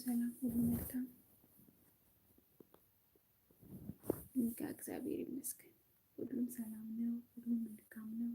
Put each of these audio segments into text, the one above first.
ሰላም፣ ሁሉ መልካም እግዚአብሔር ይመስገን። ሁሉም ሰላም ነው፣ ሁሉም መልካም ነው።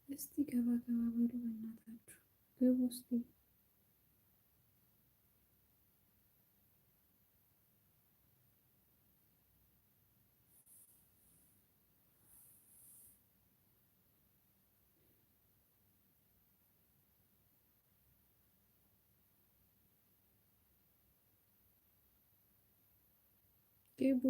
እስቲ ገባ ገባ በሉ በእናታችሁ ግቡ እስቲ። ግቡ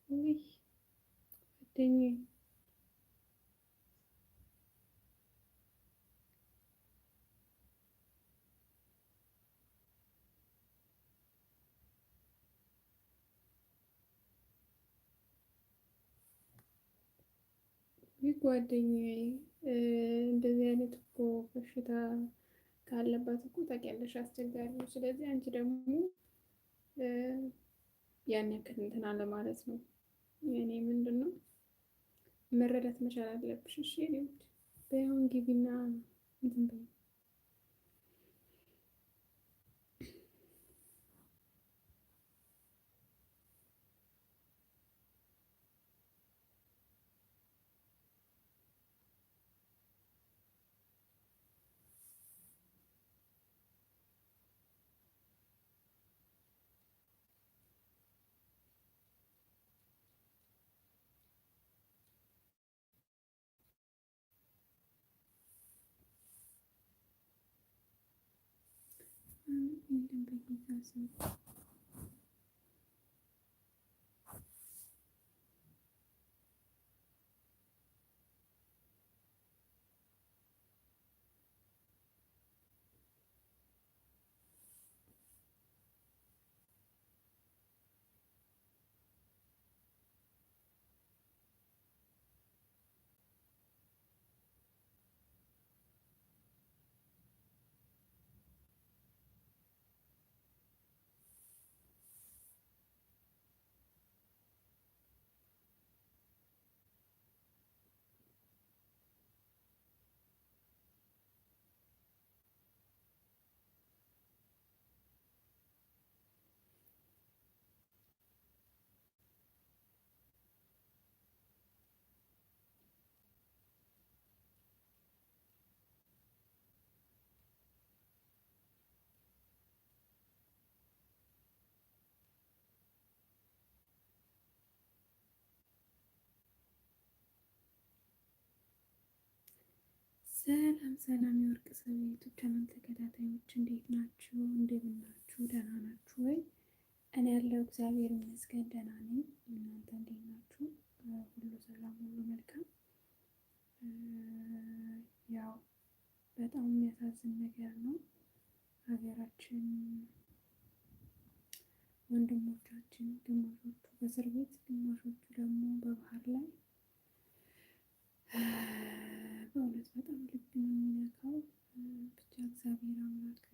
ውይ ጓደኛዬ ይህ ጓደኛዬ እንደዚህ አይነት እኮ በሽታ ካለባት እኮ ታውቂያለሽ፣ አስቸጋሪ ነው። ስለዚህ አንቺ ደግሞ ያን ያክል እንትን አለ ማለት ነው። የኔ ምንድን ነው መረዳት መቻል አለብሽ። እሺ ኔ በይሁን ግቢና እንትን በይ። እንትን በጌታ ስም ሰላም ሰላም የወርቅ ሰው የዩቱብ ቻናል ተከታታዮች እንዴት ናችሁ? እንደምን ናችሁ? ደህና ናችሁ ወይ? እኔ ያለው እግዚአብሔር ይመስገን ደህና ነኝ። እናንተ እንዴት ናችሁ? ሁሉ ሰላም፣ ሁሉ መልካም። ያው በጣም የሚያሳዝን ነገር ነው። ሀገራችን ወንድሞቻችን ግማሾቹ በእስር ቤት፣ ግማሾቹ ደግሞ በባህር ላይ በእውነት በጣም ልብ ነው የሚነካው። ብቻ እግዚአብሔር አምላክ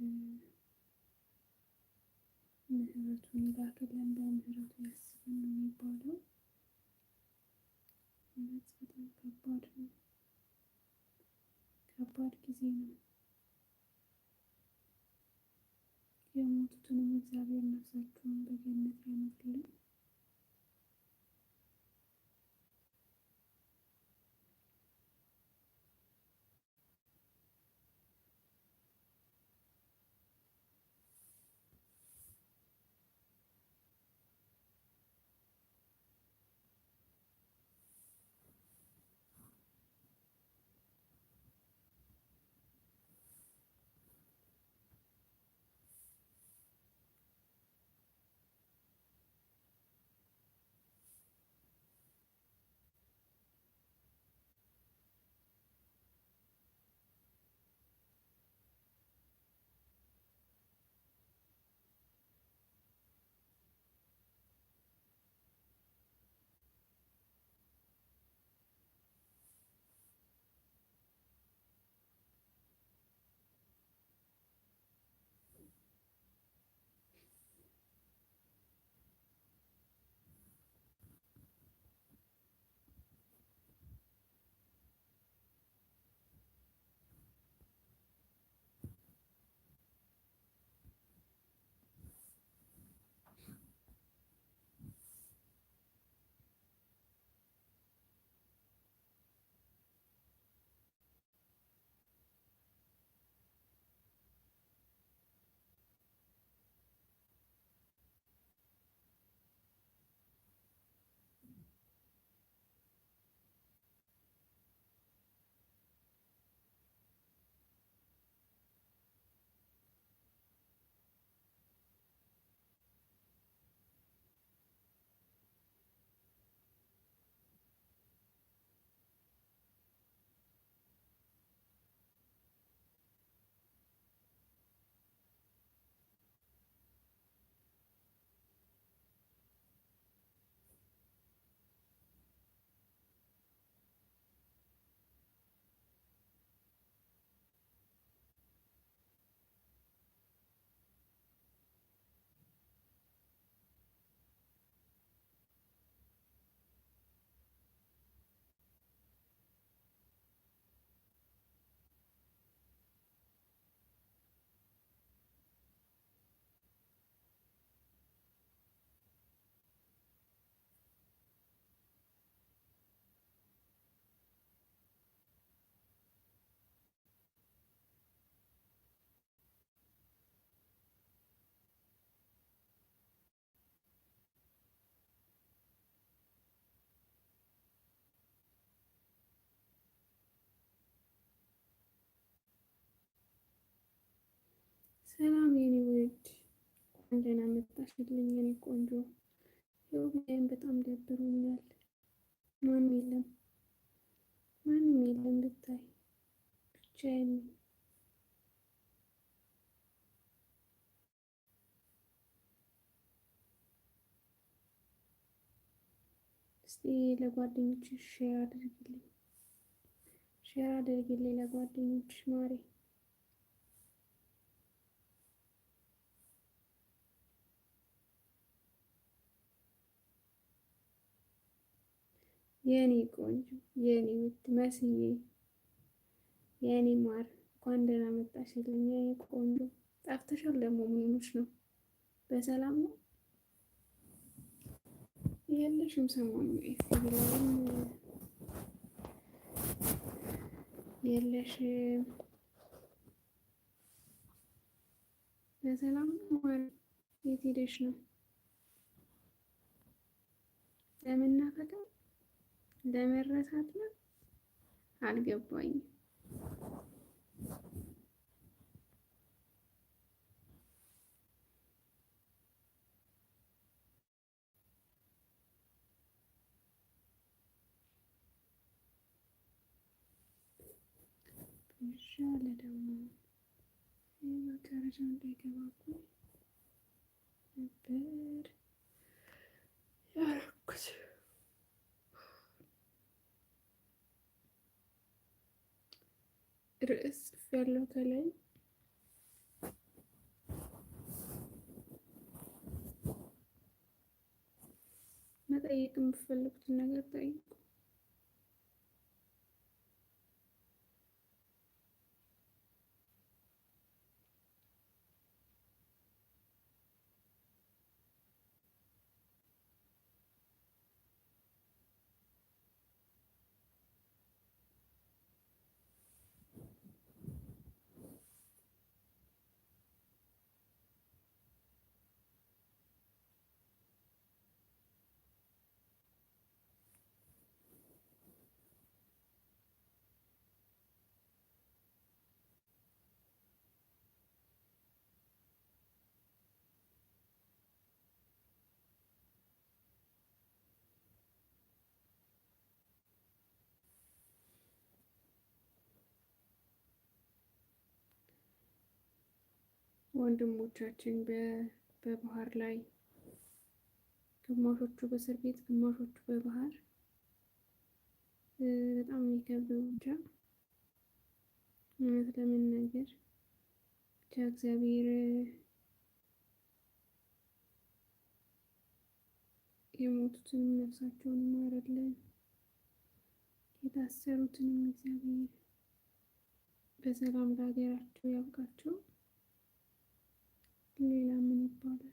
ምሕረቱን ይላክልን፣ በምሕረቱ ያስበን ነው የሚባለው። እውነት በጣም ከባድ ነው፣ ከባድ ጊዜ ነው። የሞቱትንም እግዚአብሔር ነፍሳቸውን በገነት ያኑርልን። ሰላም የኔ ውድ፣ እንኳን ደህና መጣሽልኝ የኔ ቆንጆ። ይኸው ጉዳይም በጣም ደብሮኛል። ማንም የለም፣ ማንም የለም ብታይ፣ ብቻዬን ነኝ። እስቲ ለጓደኞችሽ ሼር አድርጊልኝ፣ ሼር አድርጊልኝ ለጓደኞችሽ ማሬ። የኔ ቆንጆ፣ የኔ ውድ መስዬ፣ የኔ ማር እንኳን ደህና መጣሽልኝ የኔ ቆንጆ። ጠፍተሻል ደግሞ ምን ሆነሽ ነው? በሰላም ነው? የለሽም ሰሞኑን ኤፍቢ ላይም የለሽም። በሰላም ነው ማለት የት ሄደሽ ነው? ለመናፈቅ፣ ለመረሳት ነው? አልገባኝም። ይሻለ ደግሞ መጋረጃ እንዳይገባኩ ነበር ያረኩት። ርዕስ ጽፍ ያለው ከላይ መጠየቅ የምትፈልጉትን ነገር ጠይቁ። ወንድሞቻችን በባህር ላይ ግማሾቹ በእስር ቤት ግማሾቹ በባህር በጣም የሚከብደው ብቻ እውነት ለመናገር ብቻ እግዚአብሔር የሞቱትንም ነፍሳቸውን ይማርልን፣ የታሰሩትንም እግዚአብሔር በሰላም ለሀገራቸው ያብቃቸው። ሌላ ምን ይባላል?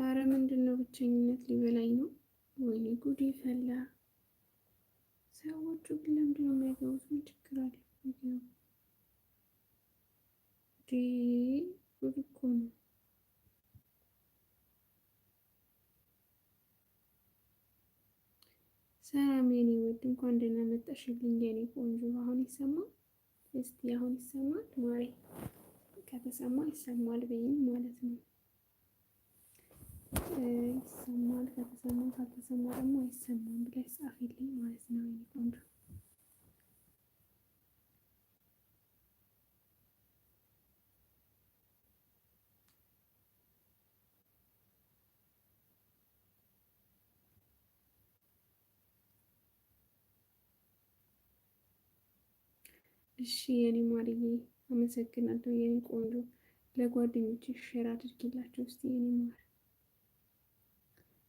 አረ ምንድን ነው? ብቸኝነት ሊበላኝ ነው። ወይኔ ጉዴ ፈላ። ሰዎቹ ግን ለምንድን ነው የማይገቡት? ምን ችግር አለ? ጉድ እኮ ነው። እንኳን ደህና መጣሽልኝ የኔ ቆንጆ። አሁን ይሰማል? እስቲ አሁን ይሰማል ማሪ? ከተሰማ ይሰማል በይኝ ማለት ነው። ይሰማል ከተሰማ፣ ካልተሰማ ደግሞ አይሰማም ብለሽ ጻፊልኝ ማለት ነው የኔ ቆንጆ። እሺ የኔ ማርዬ አመሰግናለሁ የኔ ቆንጆ። ለጓደኞችሽ ሼር አድርጊላቸው እስቲ የኔ ማር፣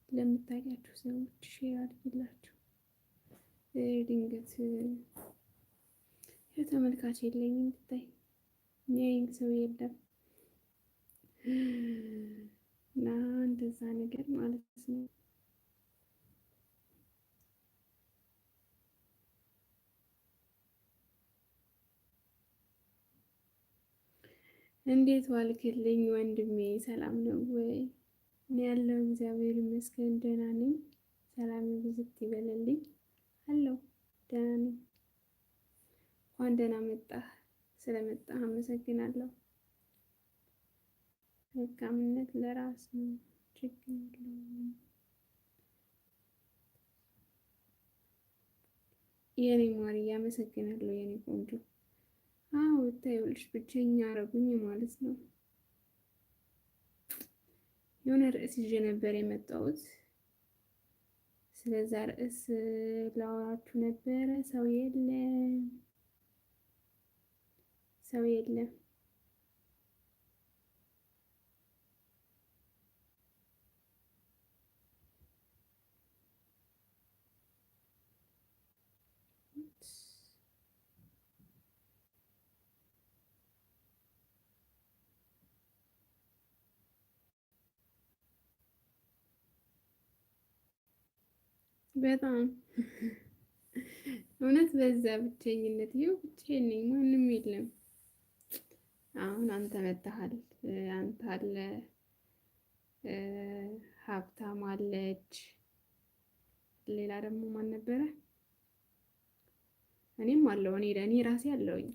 ለምታውቂያቸው ሰዎች ሼር አድርጊላቸው። ድንገት የተመልካች የለኝም ብታይ የሚያየኝ ሰው የለም እና እንደዛ ነገር ማለት ነው። እንዴት ዋልክልኝ ወንድሜ? ሰላም ነው ወይ? እኔ ያለው እግዚአብሔር ይመስገን ደህና ነኝ። ሰላም ብዝት ይበልልኝ። አለው ደህና ነኝ። እንኳን ደህና መጣህ። ስለመጣህ አመሰግናለሁ። መልካምነት ለራስ ነው፣ ችግር የለውም። የኔ ማርዬ አመሰግናለሁ የኔ ቆንጆ። አዎ ብታይልሽ ብቸኛ አረጉኝ ማለት ነው። የሆነ ርዕስ ይዤ ነበር የመጣሁት። ስለዛ ርዕስ ላወራችሁ ነበረ። ሰው የለም፣ ሰው የለም። በጣም እውነት በዛ ብቸኝነት። ይኸው ብቻዬን ነኝ፣ ማንም የለም። አሁን አንተ መጥተሃል። አንተ አለ፣ ሀብታም አለች፣ ሌላ ደግሞ ማን ነበረ? እኔም አለው። እኔ ራሴ አለውኝ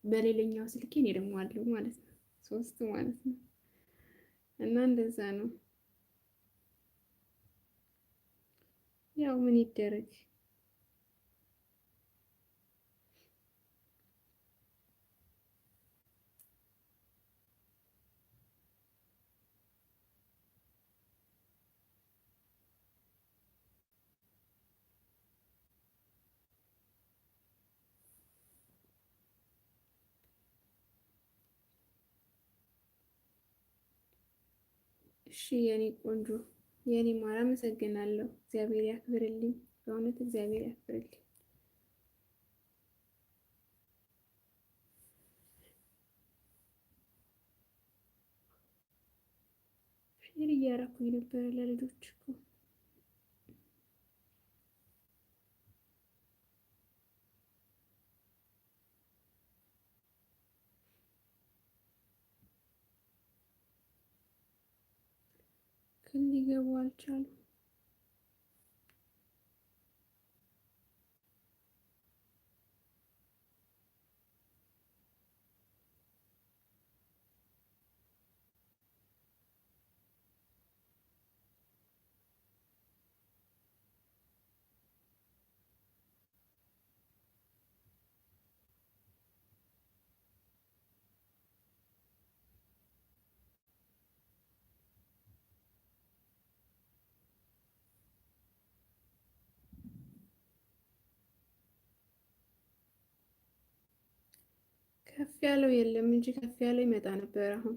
በሌላኛው ስልኬ እኔ ደግሞ አለው ማለት ነው። ሶስት ማለት ነው። እና እንደዛ ነው። ያው ምን ይደረግ። እሺ የኔ ቆንጆ የኔ ማር አመሰግናለሁ። እግዚአብሔር ያክብርልኝ። በእውነት እግዚአብሔር ያክብርልኝ። ሼር እያደረኩኝ ነበረ ለልጆች እኮ ግን ሊገቡ አልቻሉም። ከፍ ያለው የለም እንጂ ከፍ ያለው ይመጣ ነበር። አሁን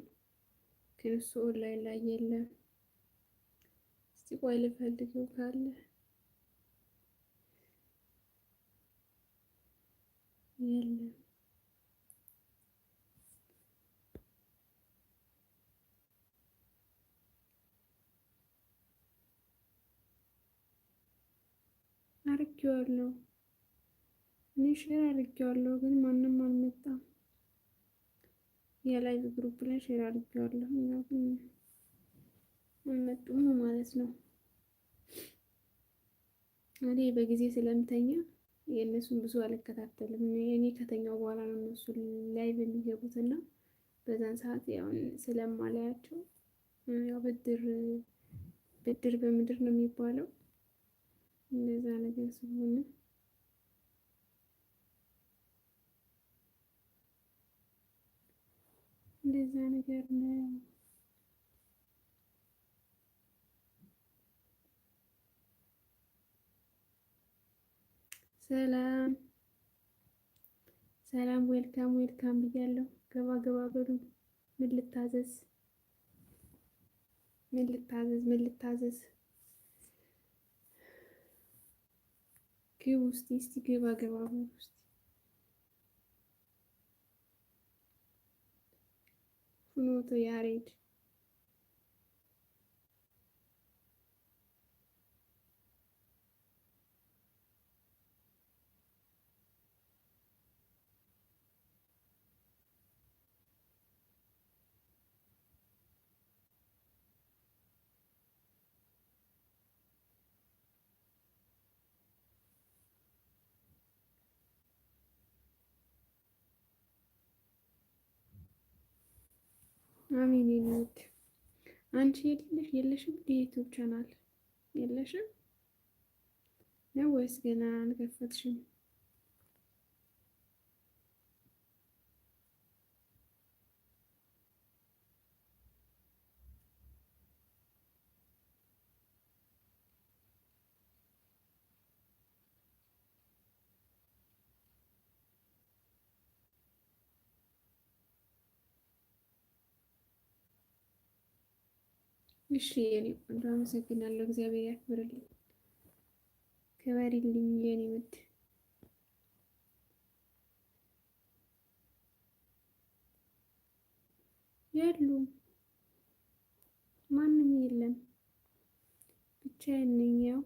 ግን እሱ ኦንላይን ላይ የለም። እስቲ ቆይ ልፈልገው ካለ የለም። አርጌዋለሁ፣ እኔ ሼር አርጌዋለሁ፣ ግን ማንም አልመጣም። የላይቭ ግሩፕ ላይ ሼር አድርጌዋለሁ እና ግን አልመጡም ማለት ነው። እኔ በጊዜ ስለምተኛ የእነሱን ብዙ አልከታተልም። እኔ ከተኛው በኋላ ነው እነሱ ላይ በሚገቡት እና በዛን ሰዓት ያው ስለማላያቸው ያው ብድር በምድር ነው የሚባለው። እንደዛ ነገር ስለሆነ እንደዛ ነገር ነው። ሰላም ሰላም፣ ዌልካም ዌልካም ብያለሁ። ገባ ገባ በሉ። ምን ልታዘዝ? ምን ልታዘዝ? ምን ልታዘዝ? ግቡ እስቲ እስቲ ገባ ገባ በሉ እስቲ። ፍኖተ ያሬድ አሜን። የኔ አንቺ የለሽም የዩቲዩብ ቻናል የለሽም ነው ወይስ ገና አልከፈትሽም? እሺ የኔ ቆንጆ አመሰግናለሁ። እግዚአብሔር ያክብርልኝ፣ ክበሪልኝ የኔ ውድ። የሉም ማንም የለም፣ ብቻዬን ነኝ ያው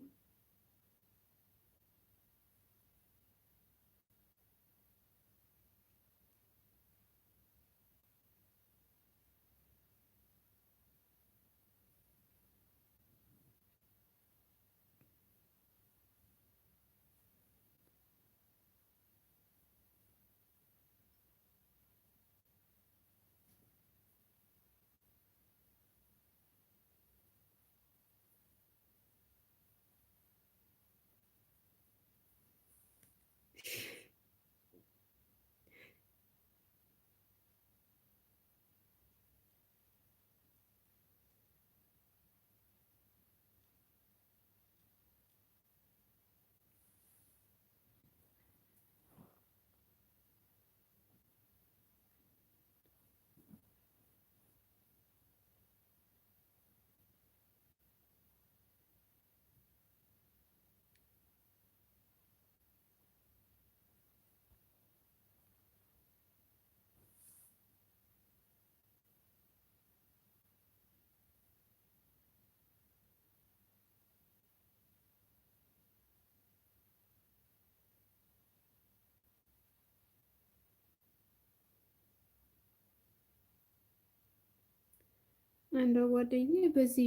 አንዷ ጓደኛዬ በዚህ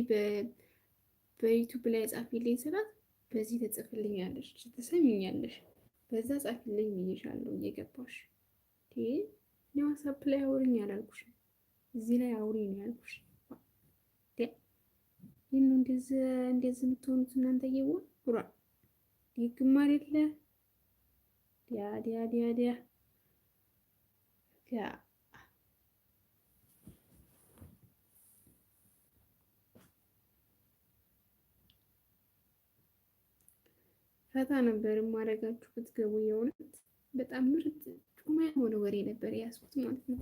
በዩቱብ ላይ ጻፊልኝ ስላት በዚህ ትጽፍልኛለሽ፣ ትሰሚኛለሽ፣ በዛ ጻፊልኝ ብዬሻለሁ እየገባሽ እኔ ዋትስአፕ ላይ አውሪኝ አላልኩሽ፣ እዚህ ላይ አውሪ ነው ያልኩሽ። ይህን እንደዚህ የምትሆኑት እናንተ እየዋ ብሯ ይግማር የለ ዲያ ዲያ ዲያ ዲያ ፈታ ነበር የማደርጋችሁ ብትገቡ። የእውነት በጣም ምርጥ ጩማ የሆነ ወሬ ነበር የያዝኩት ማለት ነው።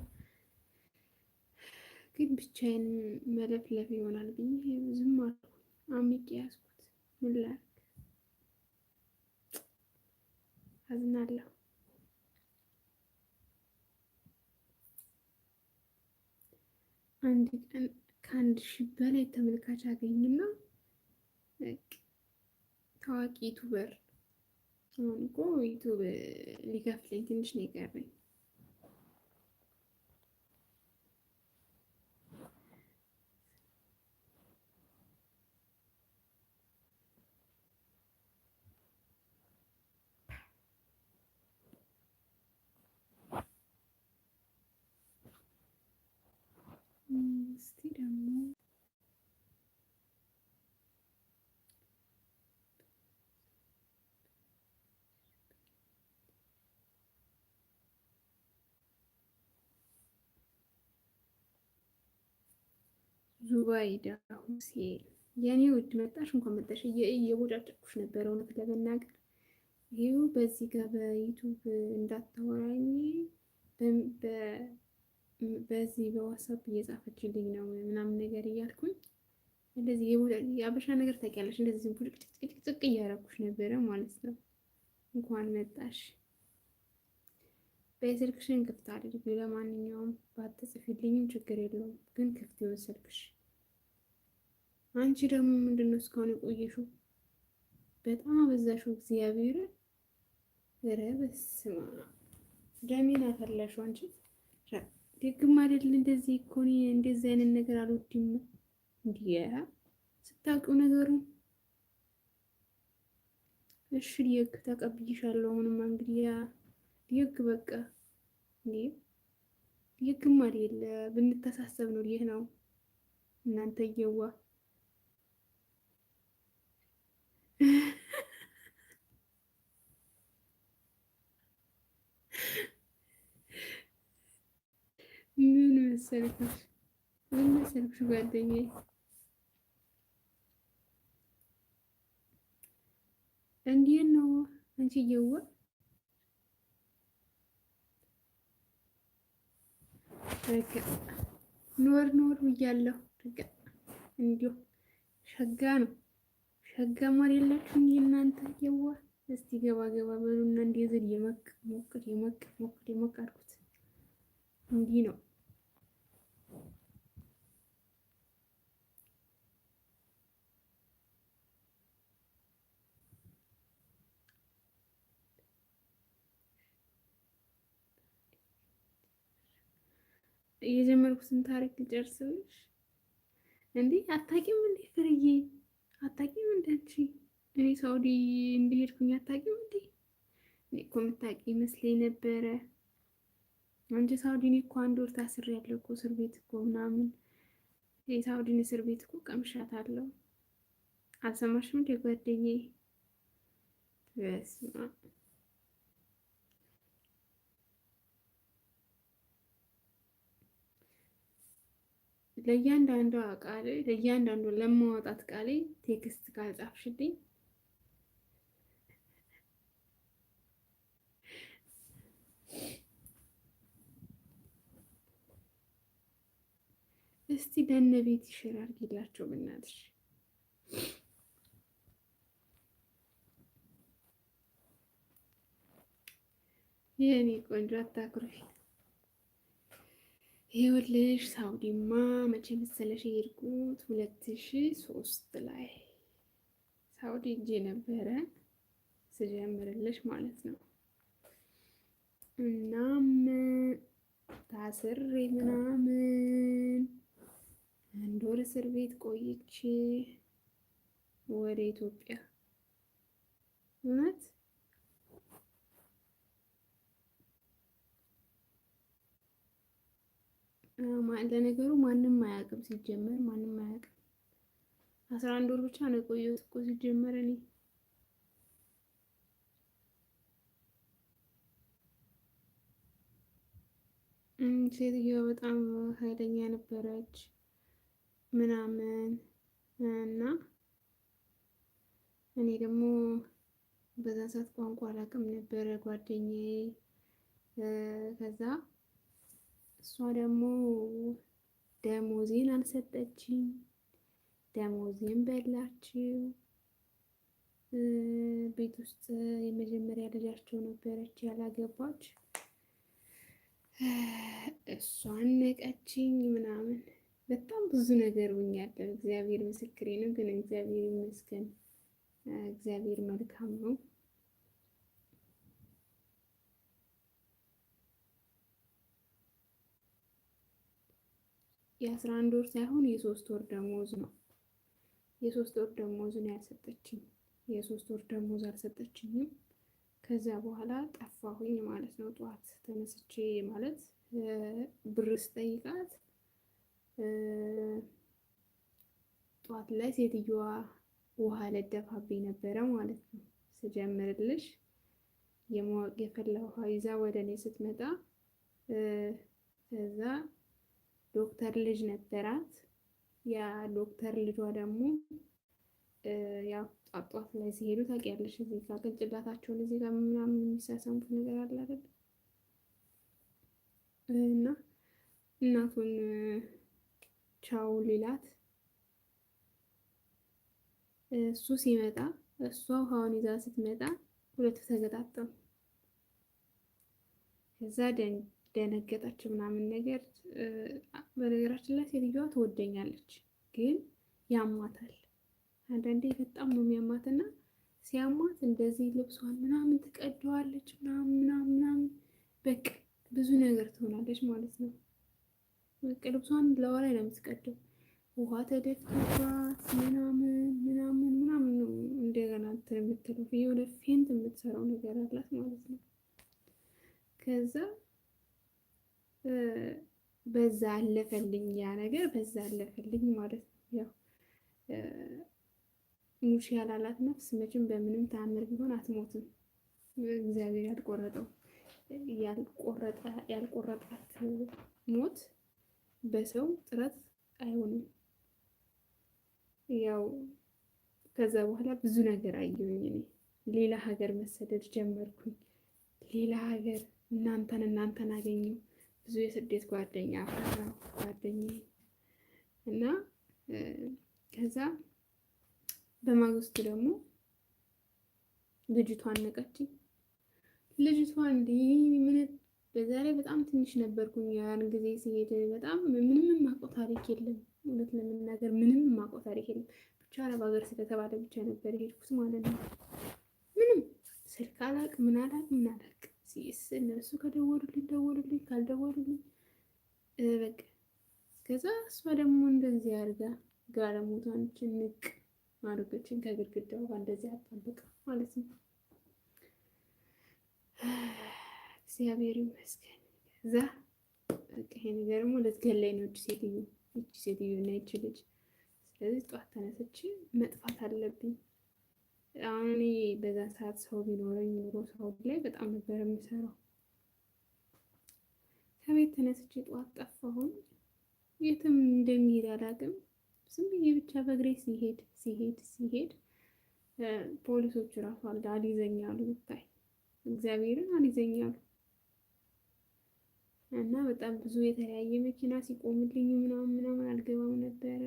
ግን ብቻዬን መለፍለፍ ይሆናል ብዬ ዝም አልኩ። አምቄ ያዝኩት። ምን ላድርግ? አዝናለሁ። አንድ ቀን ከ1000 በላይ ተመልካች አገኝና ታዋቂ ዩቱበር። አሁን እኮ ዩቱብ ሊከፍለኝ ትንሽ ነው የቀረኝ። እስቲ ደግሞ ዙባይዳ ሁሴን የኔ ውድ መጣሽ፣ እንኳን መጣሽ። እየቦጫጨኩሽ ነበረ እውነት ለመናገር ይኸው በዚህ ጋር በዩቱብ እንዳታወራኝ በዚህ በዋትሳፕ እየጻፈችልኝ ነው ምናምን ነገር እያልኩኝ እንደዚህ የአበሻ ነገር ታውቂያለሽ፣ እንደዚህ ጭቅጭቅ እያደረኩሽ ነበረ ማለት ነው። እንኳን መጣሽ። በስልክሽን ክፍት አድርጊ። ለማንኛውም ባትጽፊልኝም ችግር የለውም፣ ግን ክፍት ይሁን ስልክሽ። አንቺ ደግሞ ምንድን ነው እስካሁን የቆየሽው? በጣም አበዛሽው። እግዚአብሔርን ኧረ በስመ አብ ደሜን አፈላሽው። አንቺ ደግም አይደል እንደዚህ እኮ እኔ እንደዚህ አይነት ነገር አልወድም። እንዲህ ስታውቂው ነገሩን እሺ ዲየግ ተቀብይሻለሁ። አሁንማ እንግዲህ ዲየግ በቃ እንዴ ዲየግም አይደል ብንተሳሰብ ነው። ይህ ነው እናንተ እየዋ ምን መሰልኩሽ ጓደኛዬ እንዴት ነው አንቺ እየዋ በቃ ኖር ብያለሁ። በቃ እንዲሁ ሸጋ ነው። ሸጋ ማር የላችሁ እንዴ እናንተ እየዋ። እስቲ ገባ በሉና እንደዚህ የሞቅ አድርጉት። እንዲህ ነው የጀመርኩትን ታሪክ ልጨርስልሽ እንዴ? አታውቂም እንዴ ፍርዬ? አታውቂም እንዴ አንቺ? እኔ ሳውዲ እንደሄድኩኝ አታውቂም እንዴ? እኔ እኮ የምታውቂ ይመስለኝ ነበረ። አንቺ ሳውዲ እኔ እኮ 1 ወር ታስሬያለሁ እኮ እስር ቤት እኮ ምናምን። የሳውዲን እስር ቤት እኮ ቀምሻታለሁ። አልሰማሽም እንዴ ጓደኛዬ? በስመ አብ ለእያንዳንዷ ቃል ለእያንዳንዱ ለማወጣት ቃሌ ቴክስት ካልጻፍሽልኝ እስቲ ለእነ ቤት ይሽር አድርጊላቸው ብናትሽ። የኔ ቆንጆ አታኩርፊ። ይኸውልሽ ሳውዲማ መቼ መሰለሽ የሄድኩት 2003 ላይ ሳውዲ እጄ ነበረ ስጀምርልሽ ማለት ነው። እናም ታስሬ ምናምን 1 ወር እስር ቤት ቆይቼ ወደ ኢትዮጵያ እውነት ለነገሩ ማንም አያውቅም። ሲጀመር ማንም አያውቅም። 11 ወር ብቻ ነው የቆየሁት እኮ ሲጀመር። እኔ ሴትዮዋ በጣም ኃይለኛ ነበረች ምናምን እና እኔ ደግሞ በዛ ሰዓት ቋንቋ አላውቅም ነበረ ጓደኛዬ። ከዛ እሷ ደግሞ ደሞዜን አልሰጠችኝ፣ ደሞዜን በላችው። ቤት ውስጥ የመጀመሪያ ልጃቸው ነበረች ያላገባች፣ እሷን ነቀችኝ ምናምን። በጣም ብዙ ነገር ሆኛለሁ። እግዚአብሔር ምስክሬ ነው። ግን እግዚአብሔር ይመስገን፣ እግዚአብሔር መልካም ነው። የ11 ወር ሳይሆን የ3 ወር ደሞዝ ነው። የ3 ወር ደሞዝ ነው ያልሰጠችኝ። የ3 ወር ደሞዝ አልሰጠችኝም። ከዛ በኋላ ጠፋሁኝ ማለት ነው። ጠዋት ተነስቼ ማለት ብር ስጠይቃት ጠዋት ላይ ሴትዮዋ ውሃ ለደፋብኝ ነበረ ማለት ነው። ስጀምርልሽ የማወቅ የፈላ ውሃ ይዛ ወደ እኔ ስትመጣ ከዛ ዶክተር ልጅ ነበራት። ያ ዶክተር ልጇ ደግሞ ያው ጧት ላይ ሲሄዱ ታውቂያለሽ፣ እዚህ ጋር ቅንጭላታቸውን እዚህ ጋር ምናምን የሚሳሳሙት ነገር አለ አይደል? እና እናቱን ቻው ሊላት እሱ ሲመጣ እሷ ውሃውን ይዛ ስትመጣ ሁለቱ ተገጣጠሙ። ከዛ ደነገጠች ምናምን ነገር። በነገራችን ላይ ሴትዮዋ ትወደኛለች፣ ግን ያማታል። አንዳንዴ በጣም ነው የሚያማትና ሲያማት እንደዚህ ልብሷን ምናምን ትቀደዋለች ምናምን በቃ ብዙ ነገር ትሆናለች ማለት ነው። በቃ ልብሷን ለዋ ላይ ነው የምትቀደው። ውሃ ተደፍቶባት ምናምን ነው እንደገና እንትን የምትለው የሆነ ፌንት የምትሰራው ነገር አላት ማለት ነው። ከዛ በዛ አለፈልኝ ያ ነገር በዛ አለፈልኝ ማለት ነው። ያው ሙሽ ያላላት ነፍስ መቼም በምንም ተአምር ቢሆን አትሞትም። እግዚአብሔር ያልቆረጣት ሞት በሰው ጥረት አይሆንም። ያው ከዛ በኋላ ብዙ ነገር አየሁኝ እኔ። ሌላ ሀገር መሰደድ ጀመርኩኝ። ሌላ ሀገር እናንተን አገኘሁ። ብዙ የስደት ጓደኛ አፈራሁ ጓደኛዬ እና ከዛ በማግስቱ ደግሞ ልጅቷን ነቀችኝ። ልጅቷ እንዲህ ምን በዛ ላይ በጣም ትንሽ ነበርኩኝ ያን ጊዜ ሲሄድ በጣም ምንም የማውቀው ታሪክ የለም። እውነት ለመናገር ምንም የማውቀው ታሪክ የለም። ብቻ አረብ ሀገር ስለተባለ ብቻ ነበር የሄድኩት ማለት ነው። ምንም ስልክ አላውቅ ምን አላውቅ እነሱ ከደወሉልኝ ካልደወሉልኝ በቃ። ከዛ እሷ ደግሞ እንደዚህ አድርጋ ጋለሞቷን ጭንቅ አድርገችን ከግድግዳው ጋር እንደዚህ አጣበቃ ማለት ነው። እግዚአብሔር ይመስገን። ከዛ በቃ ይሄ ነገር ደግሞ ልትገለኝ ነው እቺ ሴትዮ እና ይቺ ልጅ። ስለዚህ ጠዋት ተነስቼ መጥፋት አለብኝ። አሁን እኔ በዛ ሰዓት ሰው ቢኖረኝ ኑሮ ሰው ላይ በጣም ነበር የምሰራው። ከቤት ተነስቼ ጠዋት ጠፋሁኝ። የትም እንደሚሄድ አላውቅም። ዝም ብዬ ብቻ በእግሬ ሲሄድ ፖሊሶች ራሱ አልይዘኛሉ። ብታይ እግዚአብሔርን አልይዘኛሉ። እና በጣም ብዙ የተለያየ መኪና ሲቆምልኝ ምናምን አልገባም ነበረ።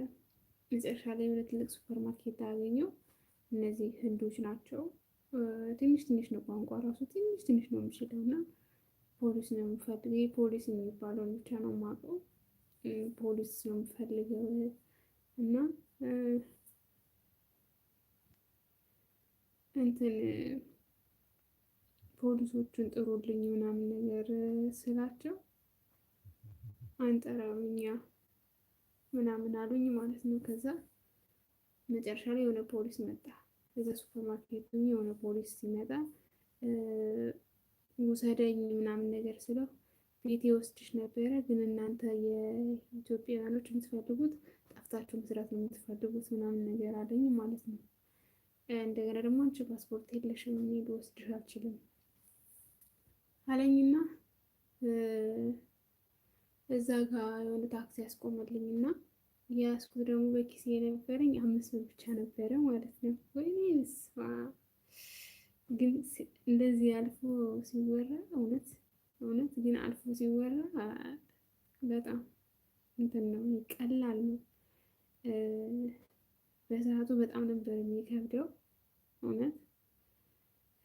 መጨረሻ ላይ የሆነ ትልቅ ሱፐር ማርኬት አገኘው። እነዚህ ህንዶች ናቸው። ትንሽ ነው ቋንቋ ራሱ ትንሽ ነው የምችለው። እና ፖሊስ ነው የምፈልገው። ፖሊስ የሚባለውን ብቻ ነው የማውቀው። ፖሊስ ነው የምፈልገው እና እንትን ፖሊሶቹን ጥሩልኝ ምናምን ነገር ስላቸው አንጠራም እኛ ምናምን አሉኝ ማለት ነው። ከዛ መጨረሻ ላይ የሆነ ፖሊስ መጣ። ከዛ ሱፐር ማርኬት የሆነ ፖሊስ ሲመጣ ውሰደኝ ምናምን ነገር ስለው ቤቴ ወስድሽ ነበረ፣ ግን እናንተ የኢትዮጵያውያኖች የምትፈልጉት ጠፍታችሁ መስራት ነው የምትፈልጉት ምናምን ነገር አለኝ ማለት ነው። እንደገና ደግሞ አንቺ ፓስፖርት የለሽም፣ እኔ ልወስድሽ አልችልም አለኝና እዛ ጋር የሆነ ታክሲ ያስቆመልኝና የያዝኩት ደግሞ በኪሴ የነበረኝ 5 ብር ብቻ ነበረ ማለት ነው። ወይኔ ስማ፣ ግን እንደዚህ አልፎ ሲወራ እውነት ግን አልፎ ሲወራ በጣም እንትን ነው፣ ቀላል ነው። በሰዓቱ በጣም ነበር የሚከብደው እውነት።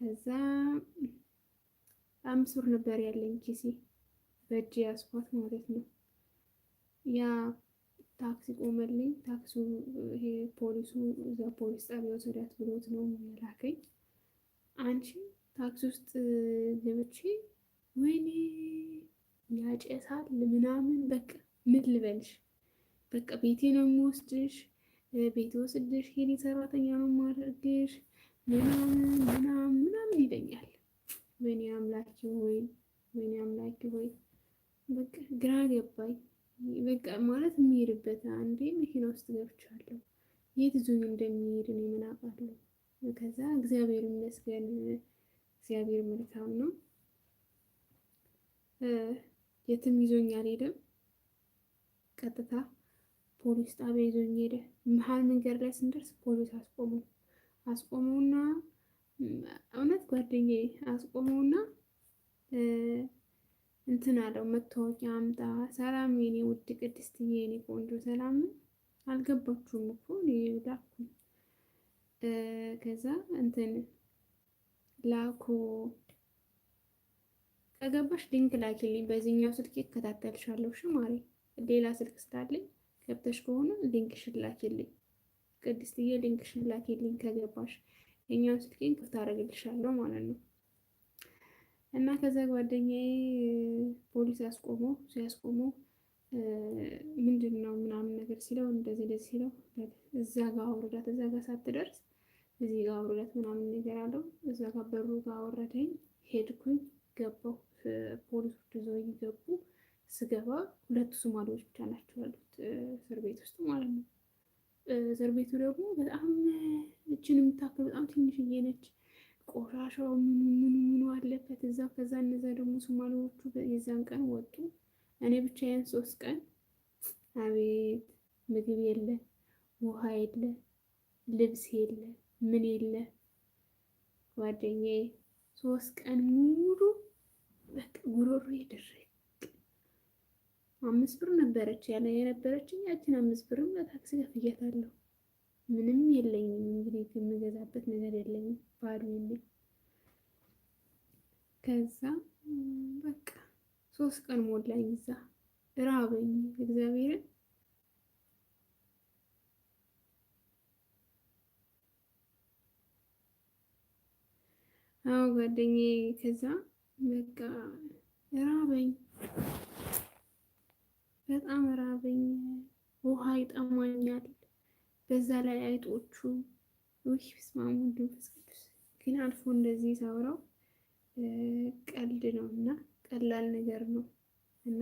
ከዛ 5 ብር ነበር ያለኝ ኪሴ በእጅ ያስኳት ማለት ነው። ያ ታክሲ ቆመልኝ። ታክሲው ይሄ ፖሊሱ እዛ ፖሊስ ጣቢያ ወሰዳት ብሎት ነው የላከኝ። አንቺ ታክሲ ውስጥ ገብቼ ወይኔ ያጨሳል ምናምን በቃ ምን ልበልሽ፣ በቃ ቤቴ ነው የምወስድሽ፣ ቤቴ ወስድሽ ሄሪ ሰራተኛ ነው የማደርግሽ ምናምን ይለኛል። ወይኔ አምላኬ ሆይ በቃ ግራ ገባኝ። በቃ ማለት የሚሄድበት አንዴ መኪና ውስጥ ገብቻለሁ። የት ይዞኝ እንደሚሄድ እኔ ምን አውቃለሁ። ከዛ እግዚአብሔር ይመስገን፣ እግዚአብሔር መልካም ነው። የትም ይዞኝ አልሄደም። ቀጥታ ፖሊስ ጣቢያ ይዞኝ ሄደ። መሀል መንገድ ላይ ስንደርስ ፖሊስ አስቆመውና እውነት ጓደኛዬ አስቆመውና እንትን አለው፣ መታወቂያ አምጣ። ሰላም የኔ ውድ ቅድስትዬ፣ የኔ ቆንጆ ሰላም ነው። አልገባችሁም እኮ እኔ ላኩኝ። ከዛ እንትን ላኩ። ከገባሽ ሊንክ ላኪልኝ፣ በዚህኛው ስልክ እከታተልሻለሁ። እሺ ማሬ፣ ሌላ ስልክ ስላለኝ ገብተሽ ከሆነ ሊንክሽን ላኪልኝ። ቅድስትዬ ሊንክሽን ላኪልኝ ከገባሽ፣ የኛውን ስልኬን ክፍት አደርግልሻለሁ ማለት ነው። እና ከዛ ጓደኛዬ ፖሊስ ሲያስቆመው ምንድን ነው ምናምን ነገር ሲለው እንደዚህ ሲለው እዛ ጋር አውርዳት፣ እዛ ጋር ሳትደርስ እዚህ ጋር አውርዳት ምናምን ነገር አለው። እዛ ጋር በሩ ጋር አወረደኝ። ሄድኩኝ፣ ገባሁ። ፖሊሶች ይዘውኝ ገቡ። ስገባ ሁለቱ ሶማሌዎች ብቻ ናቸው ያሉት እስር ቤት ውስጥ ማለት ነው። እስር ቤቱ ደግሞ በጣም እችን የምታክል በጣም ትንሽዬ ነች። ቆሻሻው ምኑ አለበት እዛ። ከዛ እነዛ ደግሞ ሶማሌዎቹ የዛን ቀን ወጡ። እኔ ብቻዬን 3 ቀን። አቤት ምግብ የለ፣ ውሃ የለ፣ ልብስ የለ፣ ምን የለ ጓደኛዬ 3 ቀን ሙሉ በቃ ጉሮሮ የደረቀ። 5 ብር ነበረች ያለ የነበረችኝ፣ ያችን 5 ብርም ለታክሲ ከፍያታለሁ። ምንም የለኝም እንግዲህ የምገዛበት ነገር የለኝም፣ ባዶ የለኝ። ከዛ በቃ 3 ቀን ሞላኝ እዛ፣ ራበኝ እግዚአብሔርን። አዎ ጓደኛዬ፣ ከዛ በቃ ራበኝ፣ በጣም ራበኝ። ውሃ ይጠማኛል። በዛ ላይ አይጦቹ ውይ በስመ አብ ወወልድ ወመንፈስ ቅዱስ። ግን አልፎ እንደዚህ ሳውራው ቀልድ ነው እና ቀላል ነገር ነው እና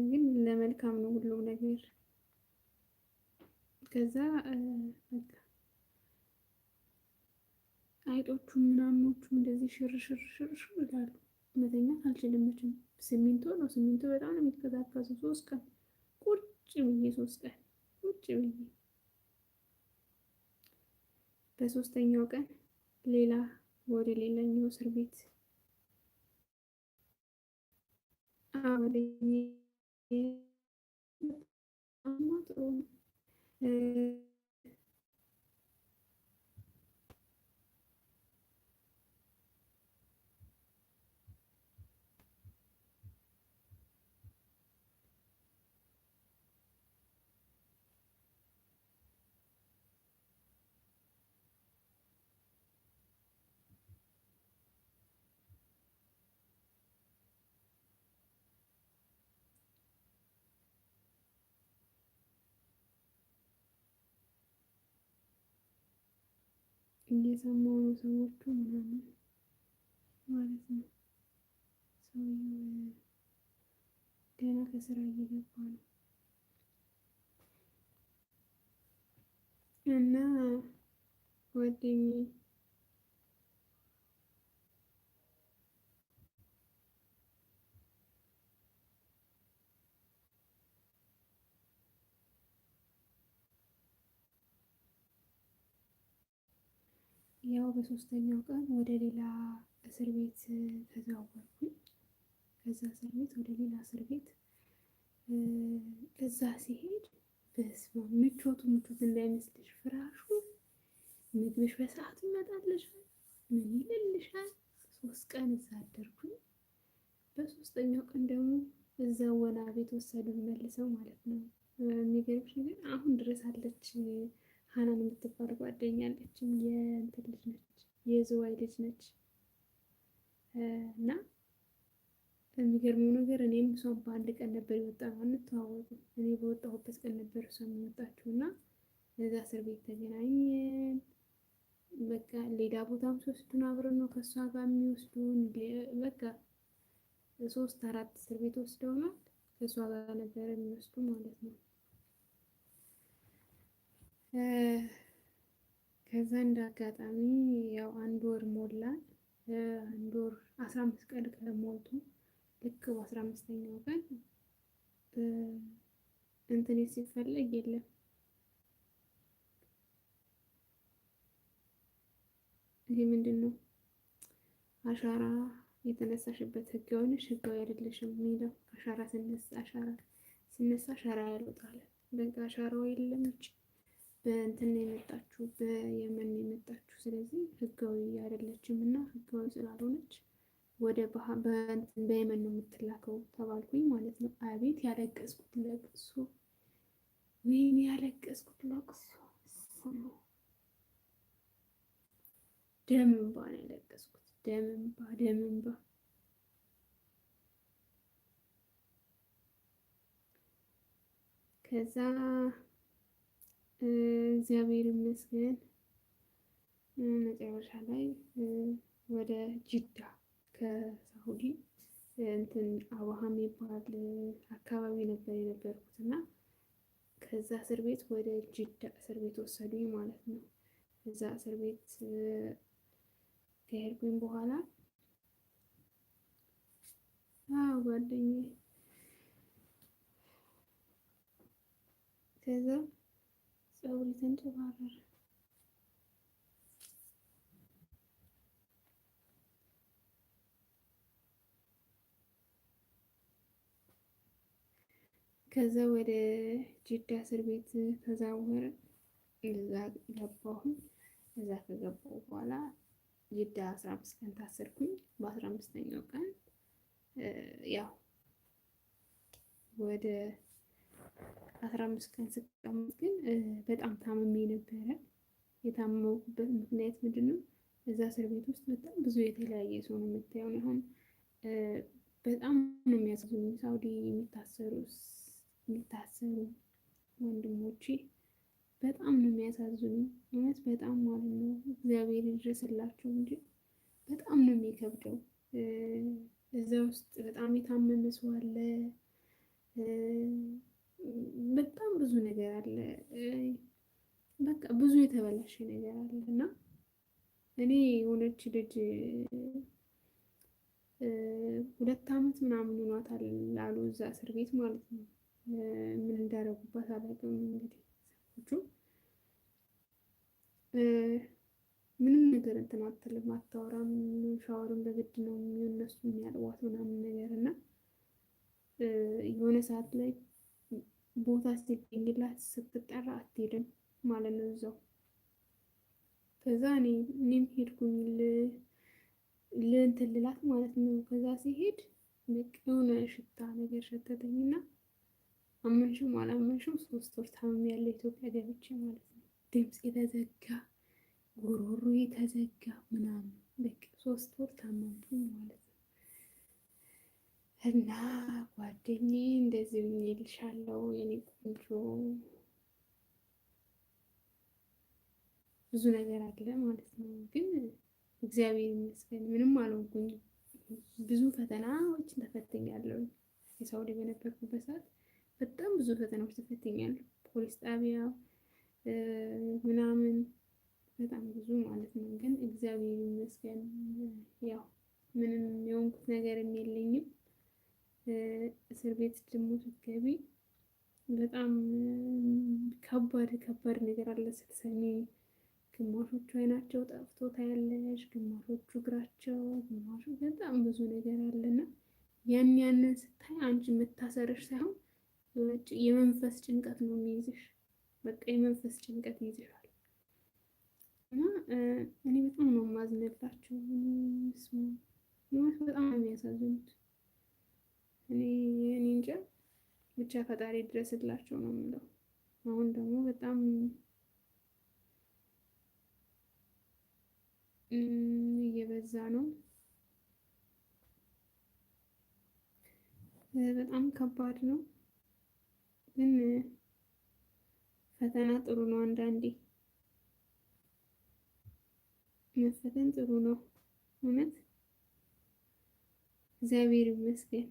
ግን ለመልካም ነው ሁሉም ነገር። ከዛ በቃ አይጦቹ ምናምኖቹ እንደዚህ ሽር ይላሉ። መተኛት አልችልም መቼም። ሲሚንቶ ነው፣ ሲሚንቶ በጣም ነው የሚቀዛቀዘው። 3 ቀን ቁጭ ብዬ 3 ቀን ቁጭ ብዬ በሶስተኛው ቀን ሌላ ወደ ሌላኛው እስር ቤት አወደኝ። ጥሩ ነው። እየሰማሁ ነው ሰዎቹ ምናምን ማለት ነው። ሰውየው ገና ከስራ እየገባ ነው እና ጓደኛዬ ያው በሶስተኛው ቀን ወደ ሌላ እስር ቤት ተዛወርኩኝ። ከዛ እስር ቤት ወደ ሌላ እስር ቤት ከዛ ሲሄድ በስመ አብ ምቾት እንዳይመስልሽ፣ ፍራሹ ምግብሽ በሰዓቱ ይመጣልሻል፣ ምን ይልልሻል። 3 ቀን እዛ አደርኩኝ። በሶስተኛው ቀን ደግሞ እዛ ወና ቤት ወሰዱን መልሰው ማለት ነው። የሚገርምሽ ነገር አሁን ድረስ አለች ሀናን የምትባል ጓደኛ አለችኝ። የእንትን ልጅ ነች፣ የዝዋይ ልጅ ነች። እና የሚገርመው ነገር እኔም እሷን በአንድ ቀን ነበር የወጣነው፣ አንተዋወቅም። እኔ በወጣሁበት ቀን ነበር እሷ የሚወጣችው እና እዛ እስር ቤት ተገናኘን። በቃ ሌላ ቦታም ሲወስዱን አብረን ነው ከእሷ ጋር የሚወስዱን። በቃ 3-4 እስር ቤት ወስደውናል። ከእሷ ጋር ነበረ የሚወስዱ ማለት ነው። ከዛ እንደ አጋጣሚ ያው አንድ ወር ሞላን። አንድ ወር 15 ቀን ከሞልቶ ልክ በ15ኛው ቀን እንትን ሲፈለግ የለም። ይሄ ምንድን ነው? አሻራ የተነሳሽበት ህጋዊ ነሽ ህጋዊ አይደለሽም የሚለው አሻራ ሲነሳ አሻራ ያልወጣል። በቃ አሻራው የለም። በእንትን ነው የመጣችሁ፣ በየመን ነው የመጣችሁ። ስለዚህ ህጋዊ አይደለችም እና ህጋዊ ስላልሆነች ወደ በየመን ነው የምትላከው ተባልኩኝ ማለት ነው። አቤት ያለቀስኩት ለቅሶ! ወይኔ ያለቀስኩት ለቅሶ! ደም እንባ ነው ያለቀስኩት። ደም እንባ፣ ደም እንባ። ከዛ እግዚአብሔር ይመስገን መጨረሻ ላይ ወደ ጅዳ ከሳውዲ እንትን አዋሃ የሚባል አካባቢ ነበር የነበርኩት እና ከዛ እስር ቤት ወደ ጅዳ እስር ቤት ወሰዱኝ ማለት ነው። እዛ እስር ቤት ከሄድኩኝ በኋላ ጓደኛዬ ከዛ ፀጉሬ ተንጨባረረ። ከዛ ወደ ጅዳ እስር ቤት ተዛወረ። እዛ ገባሁኝ። እዛ ከገባሁ በኋላ ጅዳ 15 ቀን ታሰርኩኝ። በ15ኛው ቀን ያው ወደ 15 ቀን ስቀመጥ ግን በጣም ታምሜ ነበረ። የታመምኩበት ምክንያት ምንድን ነው? እዛ እስር ቤት ውስጥ በጣም ብዙ የተለያየ ሰው ነው የምታየው። አሁን በጣም ነው የሚያሳዝኑ ሳውዲ የሚታሰሩ ወንድሞቼ በጣም ነው የሚያሳዝኑ። እውነት በጣም ማለት ነው። እግዚአብሔር ይድረስላቸው እንጂ በጣም ነው የሚከብደው። እዛ ውስጥ በጣም የታመመ ሰው አለ። በጣም ብዙ ነገር አለ። በቃ ብዙ የተበላሸ ነገር አለ እና እኔ የሆነች ልጅ 2 ዓመት ምናምን ሆኗታል ላሉ እዛ እስር ቤት ማለት ነው። ምን እንዳደረጉባት አላውቅም። እንግዲህ ሰዎቹ ምንም ነገር እንትን አትልም፣ አታወራም። ሻወርን በግድ ነው እነሱ የሚያጥቧት ምናምን ነገር እና የሆነ ሰዓት ላይ ቦታ ስትገኝላት ስትጠራ አትሄድም ማለት ነው እዛው። ከዛ እኔም ሄድኩኝ ልንትን ልላት ማለት ነው። ከዛ ሲሄድ የሆነ ሽታ ነገር ሸተተኝና አመንሽም አላመንሽም 3 ወር ታምሜያለሁ ኢትዮጵያ ገብቼ ማለት ነው። ድምፅ የተዘጋ ጉሮሮ የተዘጋ ምናምን በቃ 3 ወር ታመምኩኝ ማለት ነው። እና ጓደኛዬ እንደዚህ ይልሻለው የኔ ቆንጆ ብዙ ነገር አለ ማለት ነው። ግን እግዚአብሔር ይመስገን ምንም አልሆንኩኝም። ብዙ ፈተናዎችን ተፈትኛለሁ። የሳውዲ በነበርኩበት ሰዓት በጣም ብዙ ፈተናዎች ተፈትኛለሁ። ፖሊስ ጣቢያ ምናምን በጣም ብዙ ማለት ነው። ግን እግዚአብሔር ይመስገን ያው ምንም የሆንኩት ነገርም የለኝም። እስር ቤት ደግሞ ስትገቢ በጣም ከባድ ነገር አለ ስትሰሚ። ግማሾቹ አይናቸው ጠፍቶ ታያለሽ፣ ግማሾቹ እግራቸው፣ ግማሹ በጣም ብዙ ነገር አለና ያንን ስታይ አንቺ መታሰርሽ ሳይሆን የመንፈስ ጭንቀት ነው የሚይዝሽ። በቃ የመንፈስ ጭንቀት ይይዝሻል። እና እኔ በጣም ነው የማዝንላቸው። በጣም ነው የሚያሳዝኑት። እኔ እንጃ ብቻ ፈጣሪ ድረስላቸው ነው የምለው። አሁን ደግሞ በጣም እየበዛ ነው። በጣም ከባድ ነው። ግን ፈተና ጥሩ ነው። አንዳንዴ መፈተን ጥሩ ነው። እውነት እግዚአብሔር ይመስገን።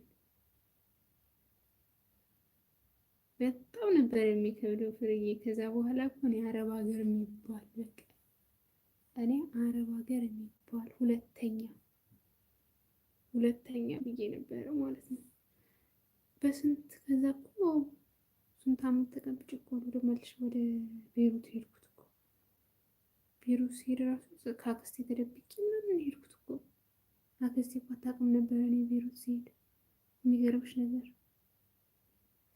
በጣም ነበር የሚከብደው ፍርዬ። ከዛ በኋላ እኮ እኔ አረብ ሀገር የሚባል በቃ እኔ አረብ ሀገር የሚባል ሁለተኛ ብዬ ነበረ ማለት ነው። በስንት ከዛ እኮ ስንት አመት ተቀምጬ እኮ ወደ መልሼ ወደ ቤሩት ሄድኩት እኮ። ቤሩት ሲሄድ ራሱ ከአክስቴ ተደብቄ ምናምን ሄድኩት እኮ። አክስቴ እኮ አታውቅም ነበር እኔ ቤሩት ሲሄድ። የሚገርምሽ ነገር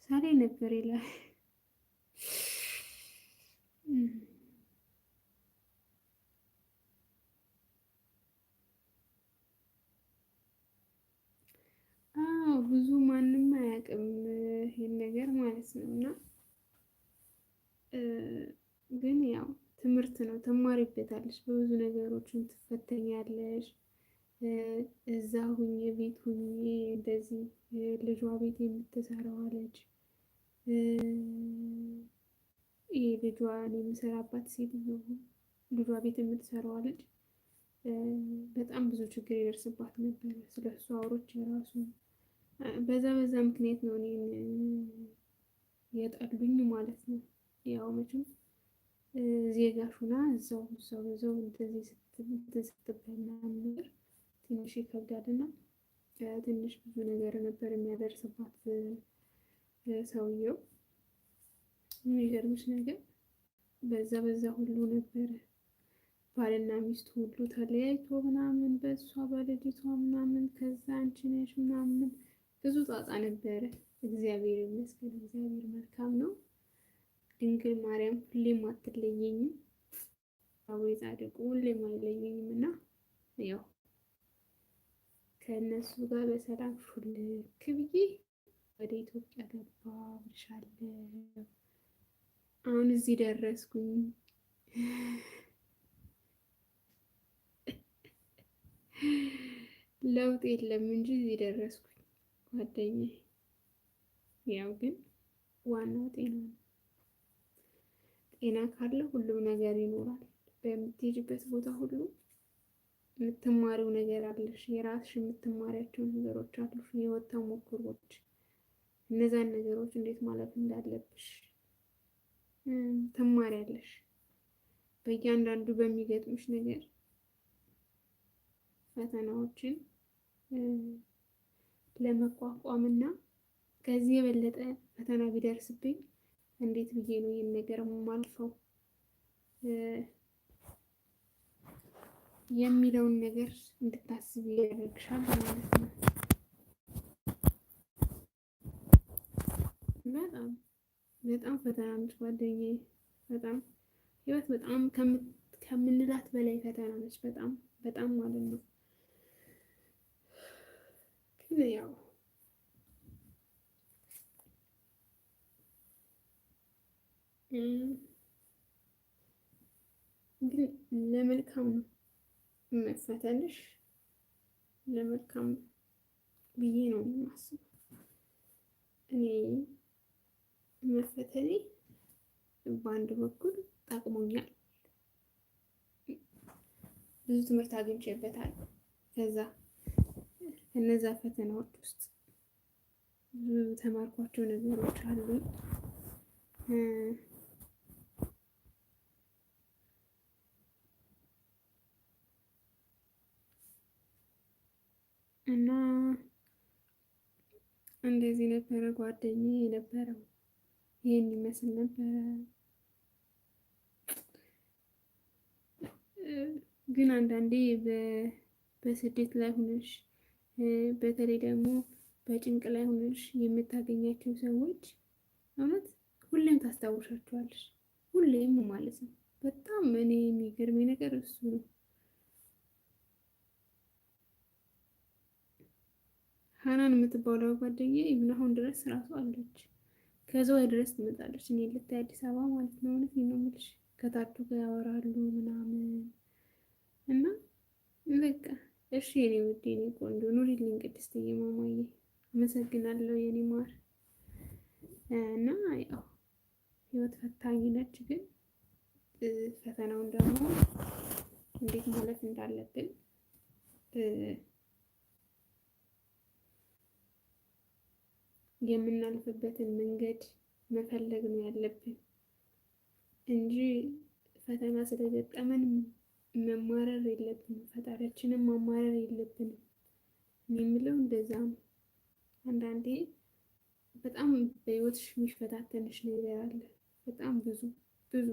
ሳሌ ነበር ይላል። አዎ ብዙ ማንም አያውቅም ይሄን ነገር ማለት ነው። እና ግን ያው ትምህርት ነው፣ ትማሪበታለሽ፣ በብዙ ነገሮችን ትፈተኛለሽ። እዛ ሁኜ ቤት ሁኜ እንደዚህ ልጇ ቤት የምትሰራዋ ልጅ ይሄ ልጇን የምሰራባት ሴትዮ ልጇ ቤት የምትሰራዋ ልጅ በጣም ብዙ ችግር ይደርስባት ነበር። ስለ እሱ አውሮች የራሱ በዛ ምክንያት ነው እኔን የጠሉኝ ማለት ነው። ያው መቼም ዜጋሽ ሁና እዛው እንደዚህ ስትባይ ምናምን ነገር ትንሽ ይከብዳልና ትንሽ ብዙ ነገር ነበር የሚያደርስባት ሰውየው። የሚገርምሽ ነገር በዛ ሁሉ ነበረ ባልና ሚስት ሁሉ ተለያይቶ ምናምን በእሷ በልጅቷ ምናምን ከዛ አንቺ ነሽ ምናምን ብዙ ጣጣ ነበረ። እግዚአብሔር ይመስገን፣ እግዚአብሔር መልካም ነው። ድንግል ማርያም ሁሌም አትለየኝም፣ አቡነ ጻድቁ ሁሌም አይለየኝም እና ያው ከእነሱ ጋር በሰላም ሹልክ ብዬ ወደ ኢትዮጵያ ገባሁ እልሻለሁ። አሁን እዚህ ደረስኩኝ። ለውጥ የለም እንጂ እዚህ ደረስኩኝ ጓደኛዬ። ያው ግን ዋናው ጤና ነው። ጤና ካለ ሁሉም ነገር ይኖራል። በምትሄጂበት ቦታ ሁሉ የምትማሪው ነገር አለሽ። የራስሽ የምትማሪያቸው ነገሮች አሉሽ፣ የህይወት ተሞክሮች። እነዛን ነገሮች እንዴት ማለፍ እንዳለብሽ ትማሪያለሽ። በእያንዳንዱ በሚገጥምሽ ነገር ፈተናዎችን ለመቋቋም እና ከዚህ የበለጠ ፈተና ቢደርስብኝ እንዴት ብዬ ነው ይህን ነገር የማልፈው የሚለውን ነገር እንድታስቢ ያደርግሻል ማለት ነው። በጣም ፈተና ነች ጓደኛዬ። በጣም ህይወት በጣም ከምንላት በላይ ፈተና ነች። በጣም ማለት ነው። ግን ያው ግን ለመልካም ነው መፈተንሽ፣ ለመልካም ብዬ ነው የማስበው። እኔ መፈተኔ በአንድ በኩል ጠቅሞኛል፣ ብዙ ትምህርት አግኝቼበታለሁ። ከዛ እነዛ ፈተናዎች ውስጥ ብዙ ተማርኳቸው ነገሮች አሉ። እና እንደዚህ ነበረ ጓደኛዬ የነበረው። ይሄን ይመስል ነበረ። ግን አንዳንዴ በስደት ላይ ሆነሽ በተለይ ደግሞ በጭንቅ ላይ ሆነሽ የምታገኛቸው ሰዎች እውነት ሁሌም ታስታውሻቸዋለሽ። ሁሌም ማለት ነው። በጣም እኔ የሚገርመኝ ነገር እሱ ነው። ሀናን የምትባለው ጓደኛዬ ኢቭን አሁን ድረስ ራሱ አለች። ከዛው ድረስ ትመጣለች እኔ ልታይ አዲስ አበባ ማለት ነው። እውነት ነው የምልሽ ከታቱ ጋር ያወራሉ ምናምን እና በቃ እሺ የኔ ውድ የኔ ቆንጆ ኑሪልኝ ቅድስትዬ ማማዬ፣ አመሰግናለሁ የኔ ማር። እና ያው ህይወት ፈታኝ ነች፣ ግን ፈተናውን ደግሞ እንዴት ማለፍ እንዳለብን የምናልፍበትን መንገድ መፈለግ ነው ያለብን እንጂ ፈተና ስለገጠመን መማረር የለብንም። ፈጣሪያችንን ማማረር የለብንም። የምለው እንደዛ ነው። አንዳንዴ በጣም በህይወትሽ የሚፈታተንሽ ነገር አለ፣ በጣም ብዙ ብዙ።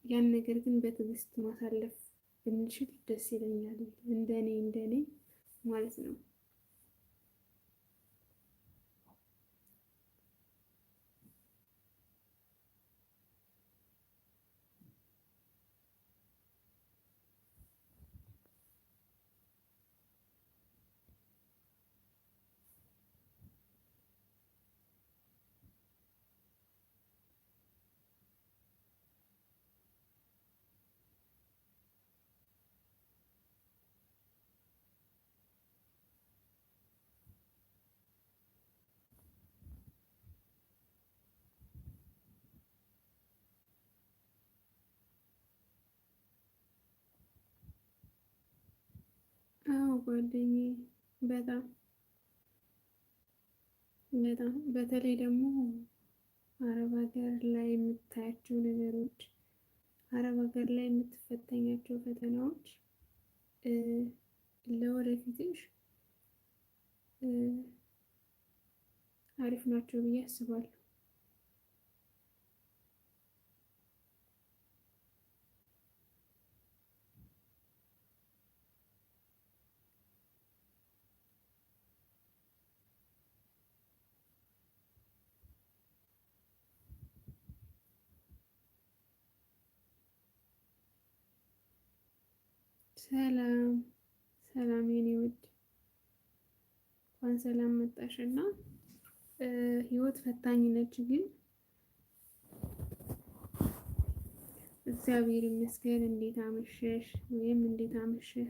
ያን ነገር ግን በትዕግስት ማሳለፍ ብንችል ደስ ይለኛል፣ እንደኔ ማለት ነው። አዎ ጓደኛዬ፣ በጣም በጣም በተለይ ደግሞ አረብ ሀገር ላይ የምታያቸው ነገሮች፣ አረብ ሀገር ላይ የምትፈተኛቸው ፈተናዎች ለወደፊትሽ አሪፍ ናቸው ብዬ አስባለሁ። ሰላም ሰላም የኔ ውድ፣ እንኳን ሰላም መጣሽ። እና ህይወት ፈታኝ ነች፣ ግን እግዚአብሔር ይመስገን። እንዴት አመሸሽ ወይም እንዴት አመሸህ?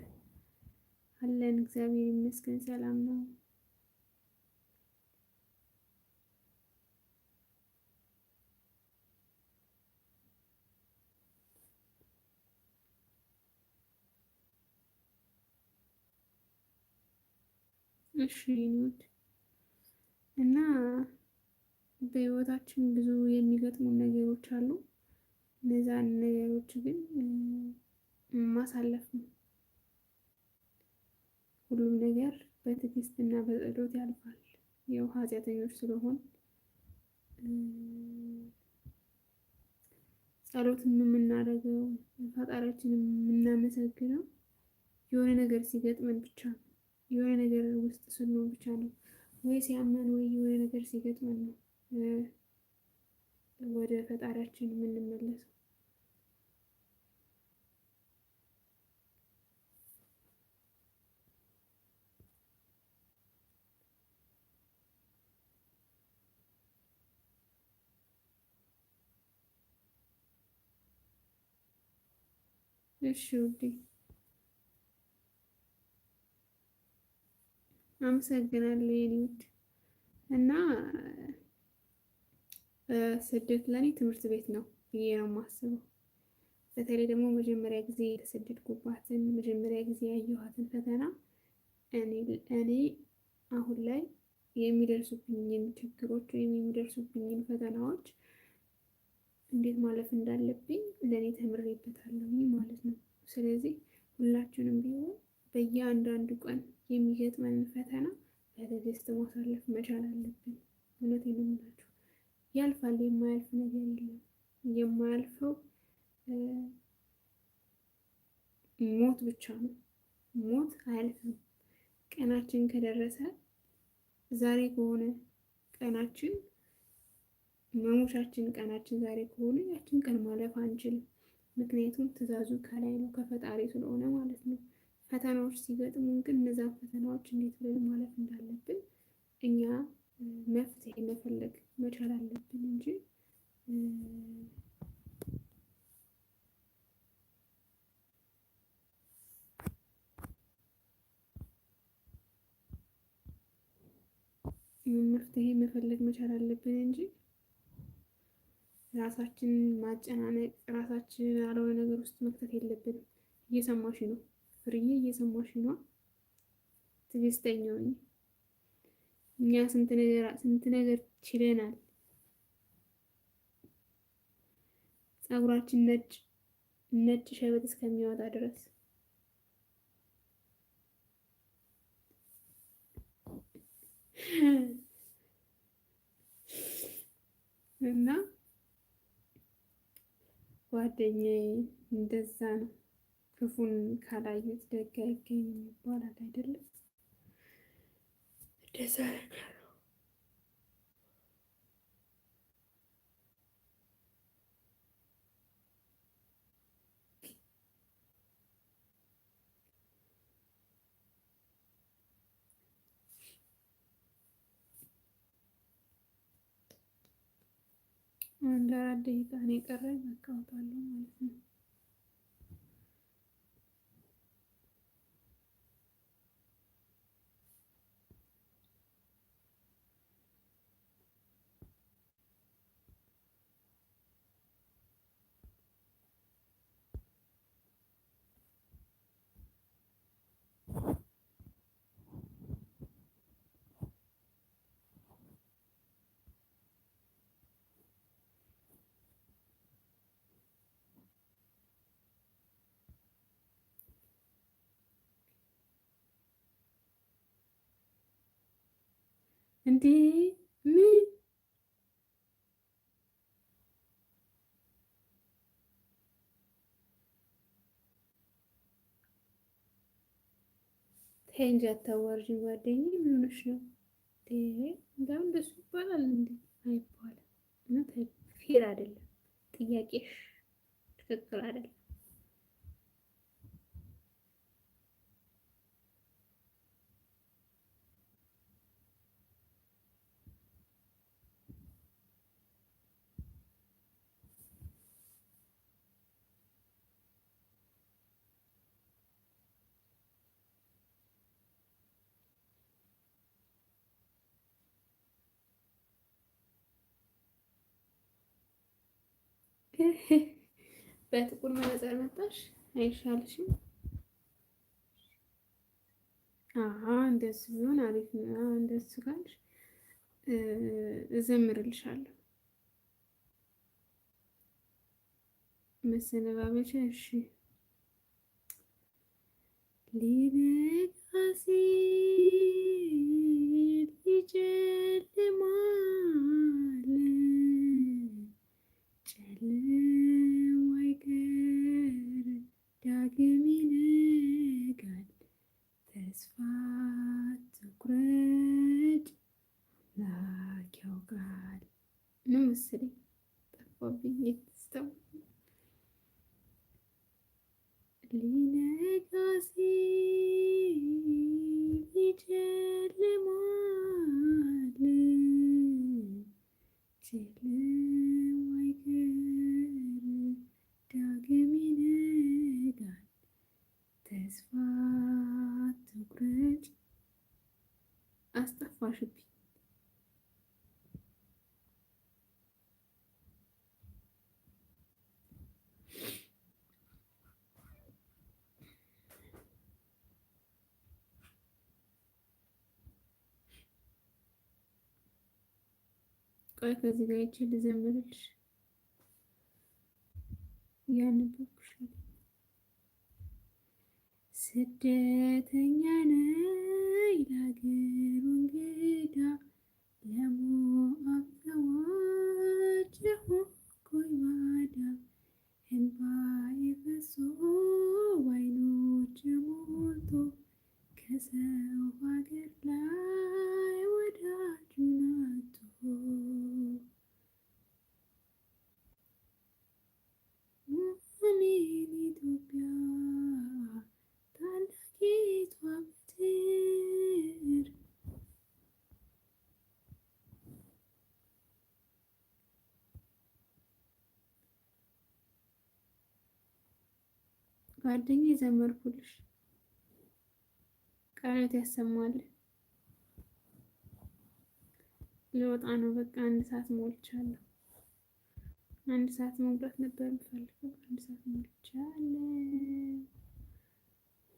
አለን እግዚአብሔር ይመስገን ሰላም ነው። እሺ የኔ ውድ፣ እና በህይወታችን ብዙ የሚገጥሙን ነገሮች አሉ። እነዛን ነገሮች ግን ማሳለፍ ነው። ሁሉም ነገር በትዕግስት እና በጸሎት ያልፋል። ያው ኃጢአተኞች ስለሆን ጸሎትን የምናደርገው ፈጣሪያችንን የምናመሰግነው የሆነ ነገር ሲገጥመን ብቻ ነው። የሆነ ነገር ውስጥ ስንሆን ብቻ ነው። ወይ ሲያመን ወይ የሆነ ነገር ሲገጥመን ነው ወደ ፈጣሪያችን የምንመለሰው። እሺ ውዴ፣ አመሰግናለሁ የኔ ውድ። እና ስደት ለኔ ትምህርት ቤት ነው ብዬ ነው የማስበው። በተለይ ደግሞ መጀመሪያ ጊዜ የተሰደድኩባትን መጀመሪያ ጊዜ ያየኋትን ፈተና እኔ አሁን ላይ የሚደርሱብኝን ችግሮች ወይም የሚደርሱብኝን ፈተናዎች እንዴት ማለፍ እንዳለብኝ ለእኔ ተምሬበታለሁ ማለት ነው። ስለዚህ ሁላችንም ቢሆን በየአንዳንዱ ቀን የሚገጥመንን ፈተና በትዕግስት ማሳለፍ መቻል አለብን። እውነቴን ነው የምላችሁ፣ ያልፋል። የማያልፍ ነገር የለም። የማያልፈው ሞት ብቻ ነው። ሞት አያልፍም። ቀናችን ከደረሰ ዛሬ ከሆነ ቀናችን መሞቻችን ቀናችን ዛሬ ከሆነ ያችን ቀን ማለፍ አንችልም። ምክንያቱም ትዕዛዙ ከላይ ነው ከፈጣሪ ስለሆነ ማለት ነው። ፈተናዎች ሲገጥሙን ግን እነዛን ፈተናዎች እንዴት ብለን ማለፍ እንዳለብን እኛ መፍትሄ መፈለግ መቻል አለብን እንጂ መፍትሄ መፈለግ መቻል አለብን እንጂ ራሳችንን ማጨናነቅ፣ ራሳችንን ያልሆነ ነገር ውስጥ መክተት የለብንም። እየሰማሽ ነው ፍርዬ? እየሰማሽ ነው? ትዕግስተኛ ሁኚ። እኛ ስንት ነገር ችለናል። ፀጉራችን ነጭ ሸበት እስከሚያወጣ ድረስ እና ጓደኛዬ እንደዛ ነው። ክፉን ካላዩት ደግ አይገኝም ይባላል አይደለም? እንደዛ ነገር ነው። አንድ 4 ደቂቃ ነው የቀረኝ። በቃ እወጣለሁ ማለት ነው። እንዴ ምን ተይ እንጂ አታዋርጂኝ ጓደኛዬ። ምን ሆነሽ ነው? እንደውም እንደሱ ይባላል እንዴ? አይባልም። እውነት ፌር አይደለም። ጥያቄሽ ትክክል አይደለም። በጥቁር መነጽር መጣሽ አይሻልሽም? እንደሱ ቢሆን አሪፍ ነው። እንደሱ ካልሽ እዘምርልሻለሁ። መሰነባበቻ እሺ። ሊነጋ ሲል ይጨልማል፣ ጨለማው አይቀር ዳግም ይነጋል። ተስፋ ትኩረጭ አምላክ ያውቃል ነው መሰለኝ። ጠፋብኝ የተስተው ሊነጋ ሲል ይጨልማል፣ ጨለማው አይቀር ዳግም ይነጋል። ተስፋ ትኩረጭ አስጠፋሽብኝ። ቆይ ከዚህ ጋር ይቺ ልዘምርልሽ ያነበብኩሽ። ስደተኛ ነኝ ለአገሩ እንግዳ፣ ለሞዓብ ተዋጀሁኝ ባዳ። እንባዬ ፈሶ በዓይኖቼ ሞልቶ፣ ከሰው ሀገር ላይ ወዳጁን አጥቶ። እኔን ኢትዮጵያ ታላቂቷ ምድር፣ ጓደኛዬ ዘመርኩልሽ። ቃሎት ያሰማል። ልወጣ ነው በቃ 1 ሰዓት ሞልቻለሁ። 1 ሰዓት መሙላት ነበር የምፈልገው። 1 ሰዓት ሞልቻለሁ።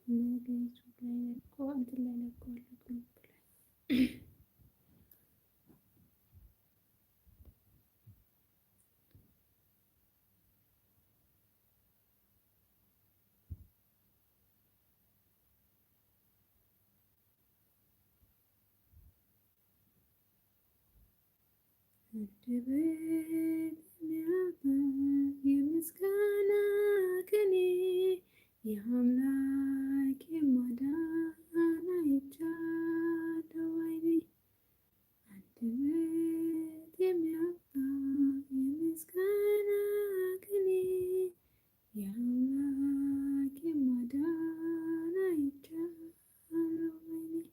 ነገ ዩቱብ ላይ እንትን ላይ ለቀዋለሁ ግሩፕ ላይ። አንደበት የምስጋና ቅኔ የአምላክ የማዳን አይቻለሁ ዓይኔ አንደበት የሚያወጣ የምስጋና ቅኔ የአምላክ የማዳን አይቻለሁ ዓይኔ።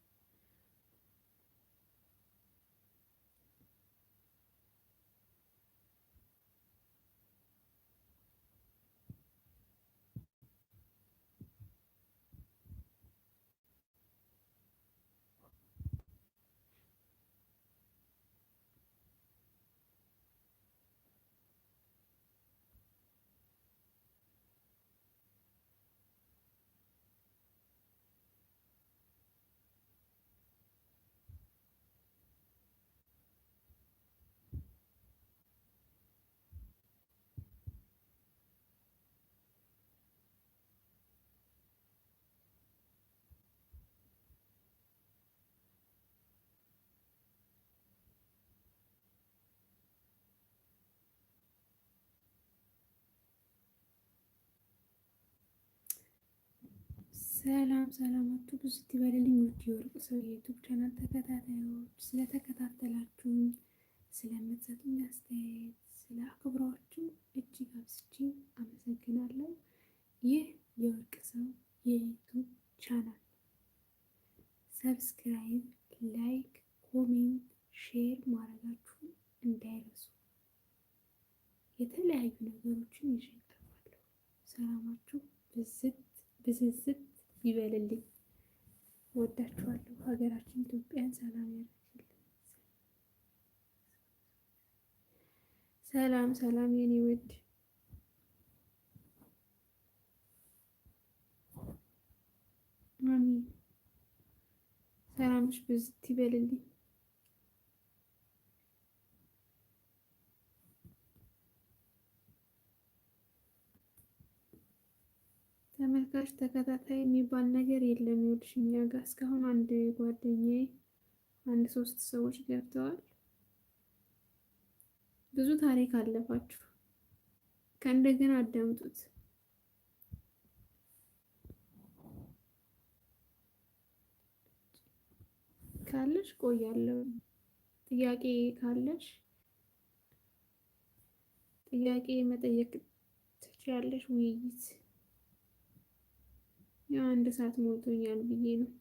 ሰላም ሰላማችሁ ብዙ ይበልልኝ። ውድ የወርቅ ሰው የዩቱብ ቻናል ተከታታዮች ስለተከታተላችሁኝ፣ ስለምትሰጡኝ አስተያየት፣ ስለ አክብሯችሁ እጅግ አብዝቼ አመሰግናለሁ። ይህ የወርቅ ሰው የዩቱብ ቻናል ሰብስክራይብ፣ ላይክ፣ ኮሜንት፣ ሼር ማድረጋችሁን እንዳይረሱ። የተለያዩ ነገሮችን ይዤ እቀርባለሁ። ሰላማችሁ ብዝዝት ይበልልኝ። ወዳችኋለሁ። ሀገራችን ኢትዮጵያን ሰላም ያደርግልን። ሰላም ሰላም የኔ ውድ አሚን። ሰላምሽ ብዝት ይበልልኝ። ተመልካች ተከታታይ የሚባል ነገር የለም። ይኸውልሽ እኛ ጋር እስካሁን አንድ ጓደኛዬ አንድ 3 ሰዎች ገብተዋል። ብዙ ታሪክ አለፋችሁ። ከእንደገና አዳምጡት። ካለሽ ቆያለሁ። ጥያቄ ካለሽ ጥያቄ መጠየቅ ትችያለሽ። ውይይት ያው 1 ሰዓት ሞልቶኛል ብዬ ነው።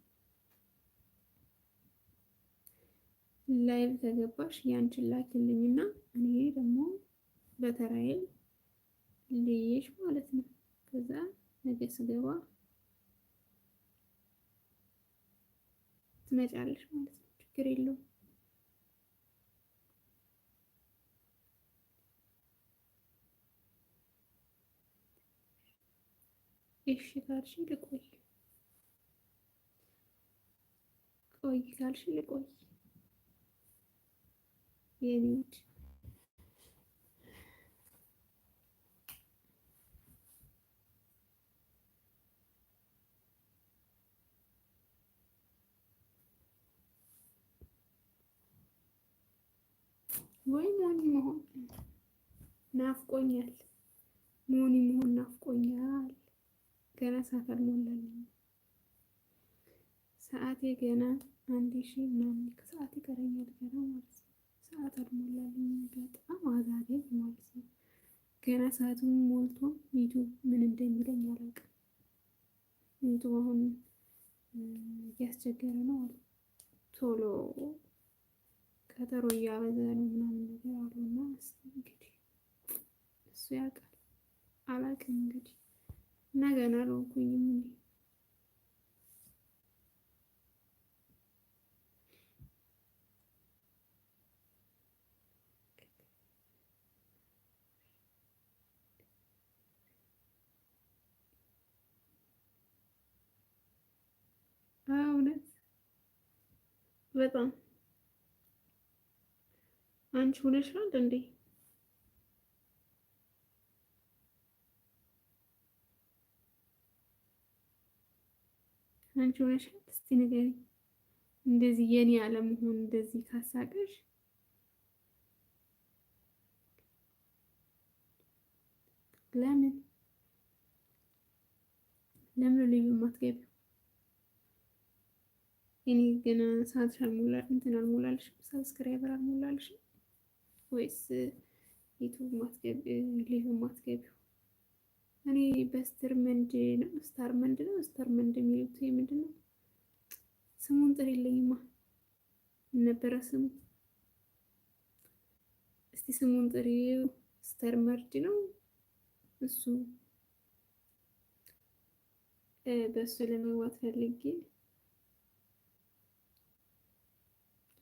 ላይቭ ከገባሽ ያንቺን ላኪልኝና እኔ ደግሞ በተራዬ ልይሽ ማለት ነው። ከዛ ነገ ስገባ ትመጫለሽ ማለት ነው። ችግር የለውም። እሺ ካልሽ ልቆይ፣ ቆይ ካልሽ ልቆይ የኔ ውድ። ወይ ሞኒ መሆን ናፍቆኛል። ሞኒ መሆን ናፍቆኛል። ገና ሰዓት አልሞላልኝም። ሰዓቴ ገና 1000 ምናምን ሰዓት ይቀረኛል ገና ማለት ነው። ሰዓት አልሞላልኝም። በጣም አዛገኝ ማለት ነው። ገና ሰዓቱን ሞልቶ ዩቱብ ምን እንደሚለኝ አላውቅም። ዩቱብ አሁን እያስቸገረ ነው አሉ። ቶሎ ቀጠሮ እያበዛ ነው ምናምን ነገር አሉና እስኪ እንግዲህ እሱ ያውቃል። አላውቅም እንግዲህ እና ገና አልሆንኩኝም እኔ። እውነት በጣም አንቺ ሆነሻል እንዴ? አንቺ ሆነሻል? እስቲ ንገሪኝ። እንደዚህ የኔ አለመሆን እንደዚህ ካሳቀሽ ለምን ለምን ልዩ የማትገቢው? እኔ ገና ሰዓትሽ አልሞላልሽም፣ ሰብስክራይበር አልሞላልሽም ወይስ ዩቱብ ማትገቢ ልዩ ማትገቢው? እኔ በስተርመንድ ነው ስታርመንድ የሚሉት ምንድን ነው? ስሙን ጥሪልኝማ ነበረ ስሙ። እስቲ ስሙን ጥሪው። ስተርመርድ ነው እሱ። በእሱ ለመግባት ፈልጌ።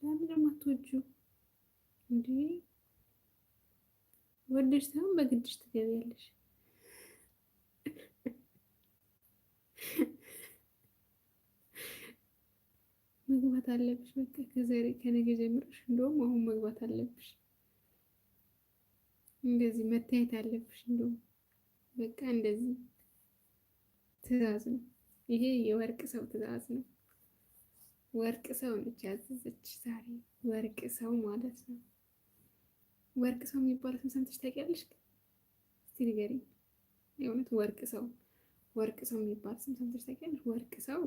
ለምን ደግሞ አትወጂው እንዴ? ወደሽ ሳይሆን በግድሽ ትገቢያለሽ። መግባት አለብሽ። በቃ ከነገ ጀምረሽ እንደውም አሁን መግባት አለብሽ። እንደዚህ መታየት አለብሽ። እንደውም በቃ እንደዚህ ትዕዛዝ ነው ይሄ፣ የወርቅ ሰው ትዕዛዝ ነው። ወርቅ ሰው ነች ያዘዘች ዛሬ፣ ወርቅ ሰው ማለት ነው። ወርቅ ሰው የሚባል ስም ሰምተሽ ታውቂያለሽ? እስቲ ንገሪኝ የእውነት። ወርቅ ሰው የሚባል ስም ሰምተሽ ታውቂያለሽ? ወርቅ ሰው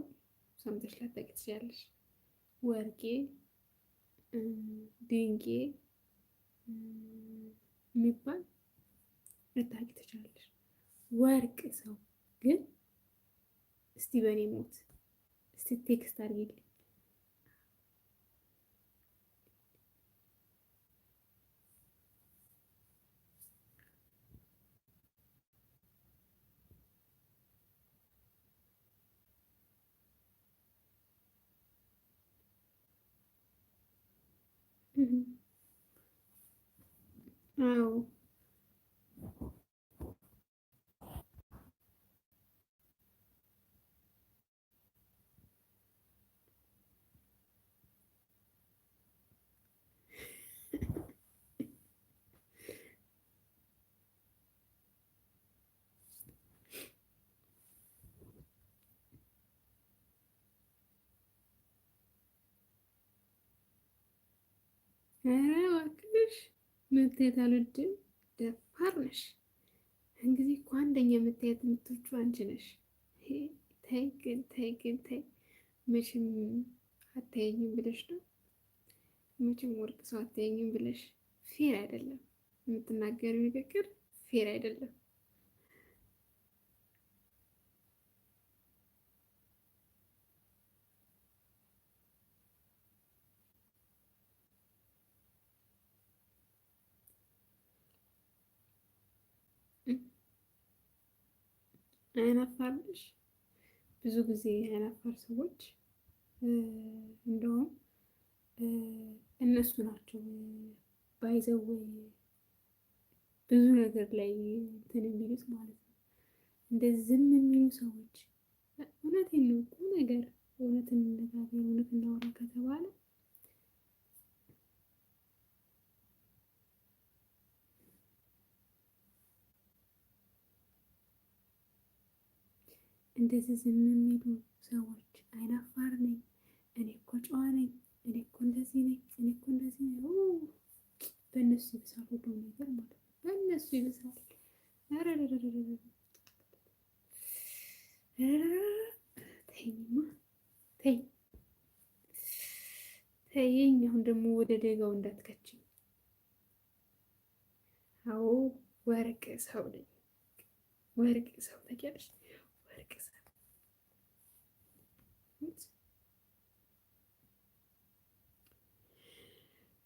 ሰምተሽ ላታውቂ ትችያለሽ። ወርቄ፣ ድንቄ የሚባል ልታውቂ ትችላለሽ። ወርቅ ሰው ግን እስቲ በእኔ ሞት እስቲ ቴክስት አድርጊልኝ። አዎ ኧረ እባክሽ መታየት አልወድም። ደፋር ነሽ። እንግዲህ እኮ አንደኛ መታየት የምትወጪው አንቺ ነሽ። ተይ ግን ተይ። መቼም አታየኝም ብለሽ ነው። መቼም ወርቅ ሰው አታየኝም ብለሽ ፌር አይደለም የምትናገሪው ንግግር፣ ፌር አይደለም። አይናፋር ነሽ። ብዙ ጊዜ አይናፋር ሰዎች እንደውም እነሱ ናቸው ባይዘው ብዙ ነገር ላይ እንትን የሚሉት ማለት ነው። እንደዚህ ዝም የሚሉ ሰዎች እውነቴን ነው እኮ ነገር እውነት እንነጋገር እውነት እናውራ ከተባለ እንደዚህ ዝም የሚሉ ሰዎች አይናፋር ነኝ፣ እኔ እኮ ጨዋ ነኝ፣ እኔ እኮ እንደዚህ ነኝ፣ እኔ እኮ እንደዚህ ነኝ። በእነሱ ይብሳል ሁሉ ነገር ማለት ነው። በእነሱ ይብሳል። ተይኝማ ተይኝ። አሁን ደግሞ ወደ ደጋው እንዳትከችኝ። አዎ ወርቅ ሰው ነኝ። ወርቅ ሰው ታውቂያለሽ? ወርቅ ሰው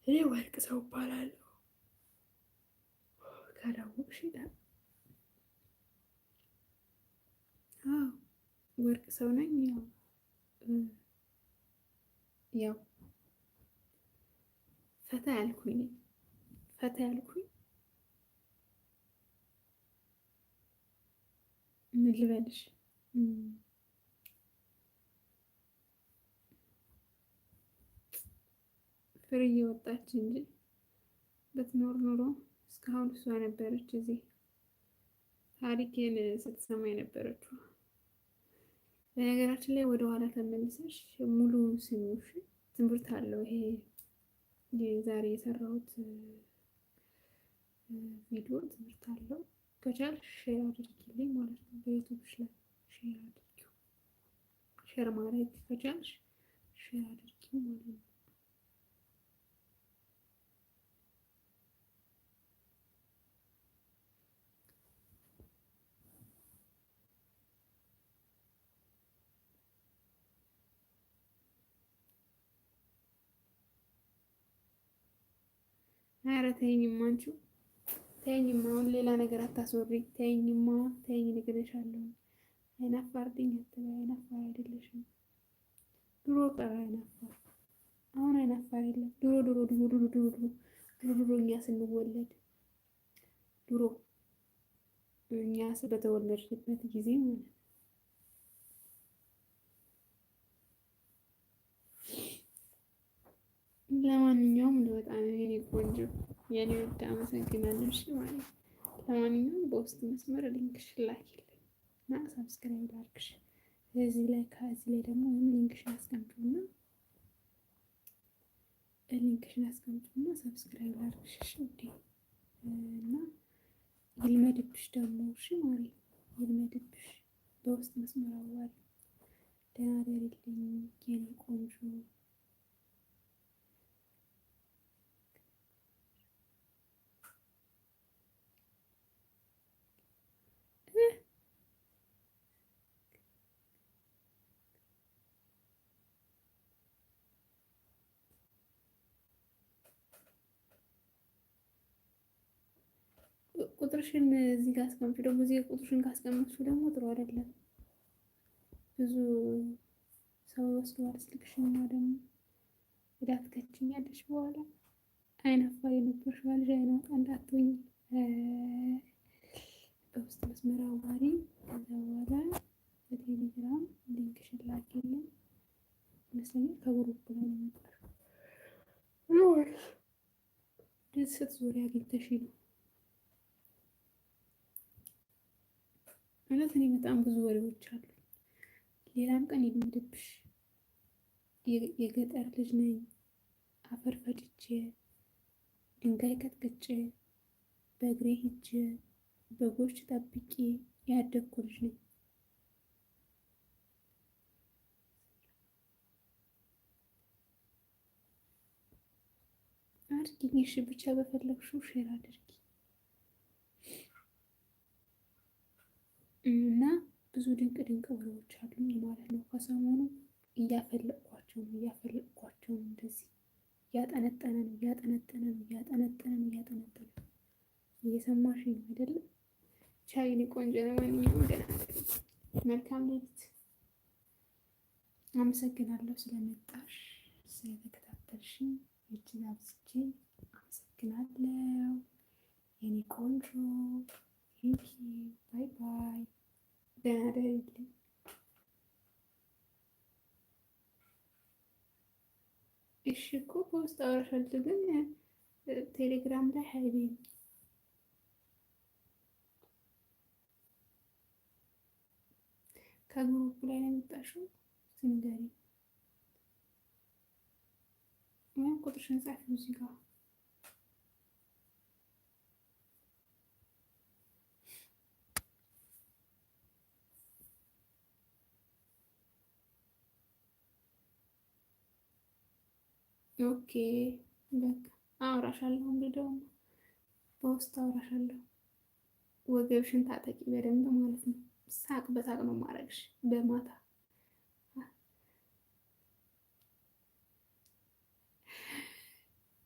እኔ ወርቅ ሰው እባላለሁ። ካላወቅሽ ይላል። አዎ ወርቅ ሰው ነኝ። ያው ፈታ ያልኩኝ ምን ልበልሽ? ፍሬ እየወጣች እንጂ በትኖር ኖሮ እስካሁን እሷ ነበረች እዚህ ታሪኬን ስትሰማ የነበረችው። በነገራችን ላይ ወደ ኋላ ተመልሰሽ ሙሉ ስሙሽ ትምህርት አለው። ይሄ ዛሬ የሰራሁት ቪዲዮ ትምህርት አለው። ከቻልሽ ሼር አድርጊልኝ ማለት ነው። በዩቱብሽ ላይ ሼር አድርጊው። ሼር ማድረግ ከቻልሽ ሼር አድርጊው ማለት ነው። ኧረ ተይኝማ አንቺው ተይኝማ፣ አሁን ሌላ ነገር አታስወሪ። ተይኝማ ተይኝ፣ እነግርሻለሁ። አይናፋርብኝ አትበይ፣ አይናፋር አይደለሽም። ድሮ ቀረ አይናፋር፣ አሁን አይናፋር የለም። ድሮ ድሮ ድሮ ድሮ ድሮ ድሮ ድሮ ድሮ እኛ ስንወለድ ድሮ እኛ በተወለድንበት ጊዜ ማለት ነው። ለማንኛውም በጣም የኔ ቆንጆ የኔ ውድ አመሰግናለሁ። እሺ ማለት ለማንኛውም በውስጥ መስመር ሊንክሽ ላኪልኝ እና ሰብስክራይብ ላድርግሽ። እዚህ ላይ ከዚህ ላይ ደግሞ ሊንክሽን አስቀምጪውና ሰብስክራይብ ላድርግሽ። እሺ ውዴ እና ይልመድብሽ ደግሞ እሺ ማሪ ይልመድብሽ። በውስጥ መስመር አዋሪ። ደህና ደሪልኝ የኔ ቆንጆ። ቁጥርሽን እዚህ ጋር አስቀምጪ። ደግሞ እዚህ ቁጥርሽን ካስቀመጥሽው ደግሞ ጥሩ አይደለም። ብዙ ሰው ወስደዋል ስልክሽና ደግሞ ወደ አትከችኛለሽ። በኋላ አይናፋር የነበርሽው ልጅ አይናውጣ እንዳትሆኝ። በውስጥ መስመር አዋሪ። ከዛ በኋላ በቴሌግራም ሊንክሽን ላኪልኝ ይመስለኛል። ከግሩፕ ላይ ነው የመጣሽው። ስትዞሪ አግኝተሽ ነው። እውነት እኔ በጣም ብዙ ወሬዎች አሉ። ሌላም ቀን ይልመድብሽ። የገጠር ልጅ ነኝ። አፈር ፈጭቼ ድንጋይ ቀጥቅጬ በእግሬ ሂጄ በጎች ጠብቄ ያደግኩ ልጅ ነኝ። አድርጊኝ እሺ፣ ብቻ በፈለግሽው ሼር አድርጊ እና ብዙ ድንቅ ድንቅ ወሬዎች አሉኝ ማለት ነው። ከሰሞኑ እያፈለቅኳቸው ነው እንደዚህ እያጠነጠነ ነው። እየሰማሽ ነው አይደለም? ቻይኒ ቆንጆ። ለማንኛውም ደህና መልካም ሌሊት። አመሰግናለሁ ስለመጣሽ ስለተከታተልሽኝ እጅግ አብዝቼ አመሰግናለሁ የኔ ቆንጆ። ባይ ባይ። ደህና ደሪልኝ። እሺ እኮ በውስጥ አወራሻለሁ፣ ግን ቴሌግራም ላይ ሀይቤኝ ከግሩፕ ላይ ነው የመጣሽው። ስንገሪ ወይም ቁጥርሽን ጻፊው እዚህ ጋር። ኦኬ በቃ አወራሻለሁ። እንግዲህ ደግሞ በውስጥ አወራሻለሁ። ወገብሽን ታጠቂ በደንብ ማለት ነው። ሳቅ በሳቅ ነው ማረግሽ በማታ።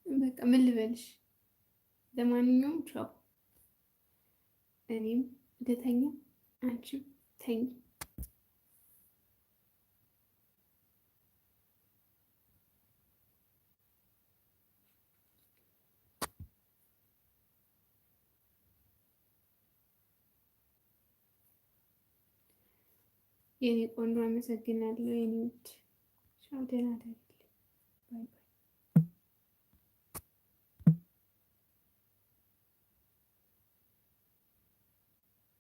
በቃ ምን ልበልሽ? ለማንኛውም ቻው። እኔም ልተኛ፣ አንቺም ተኝ። የኔ ቆንጆ አመሰግናለሁ። የኔ ውድ ቻው፣ ደህና ደህና። ባይ ባይ።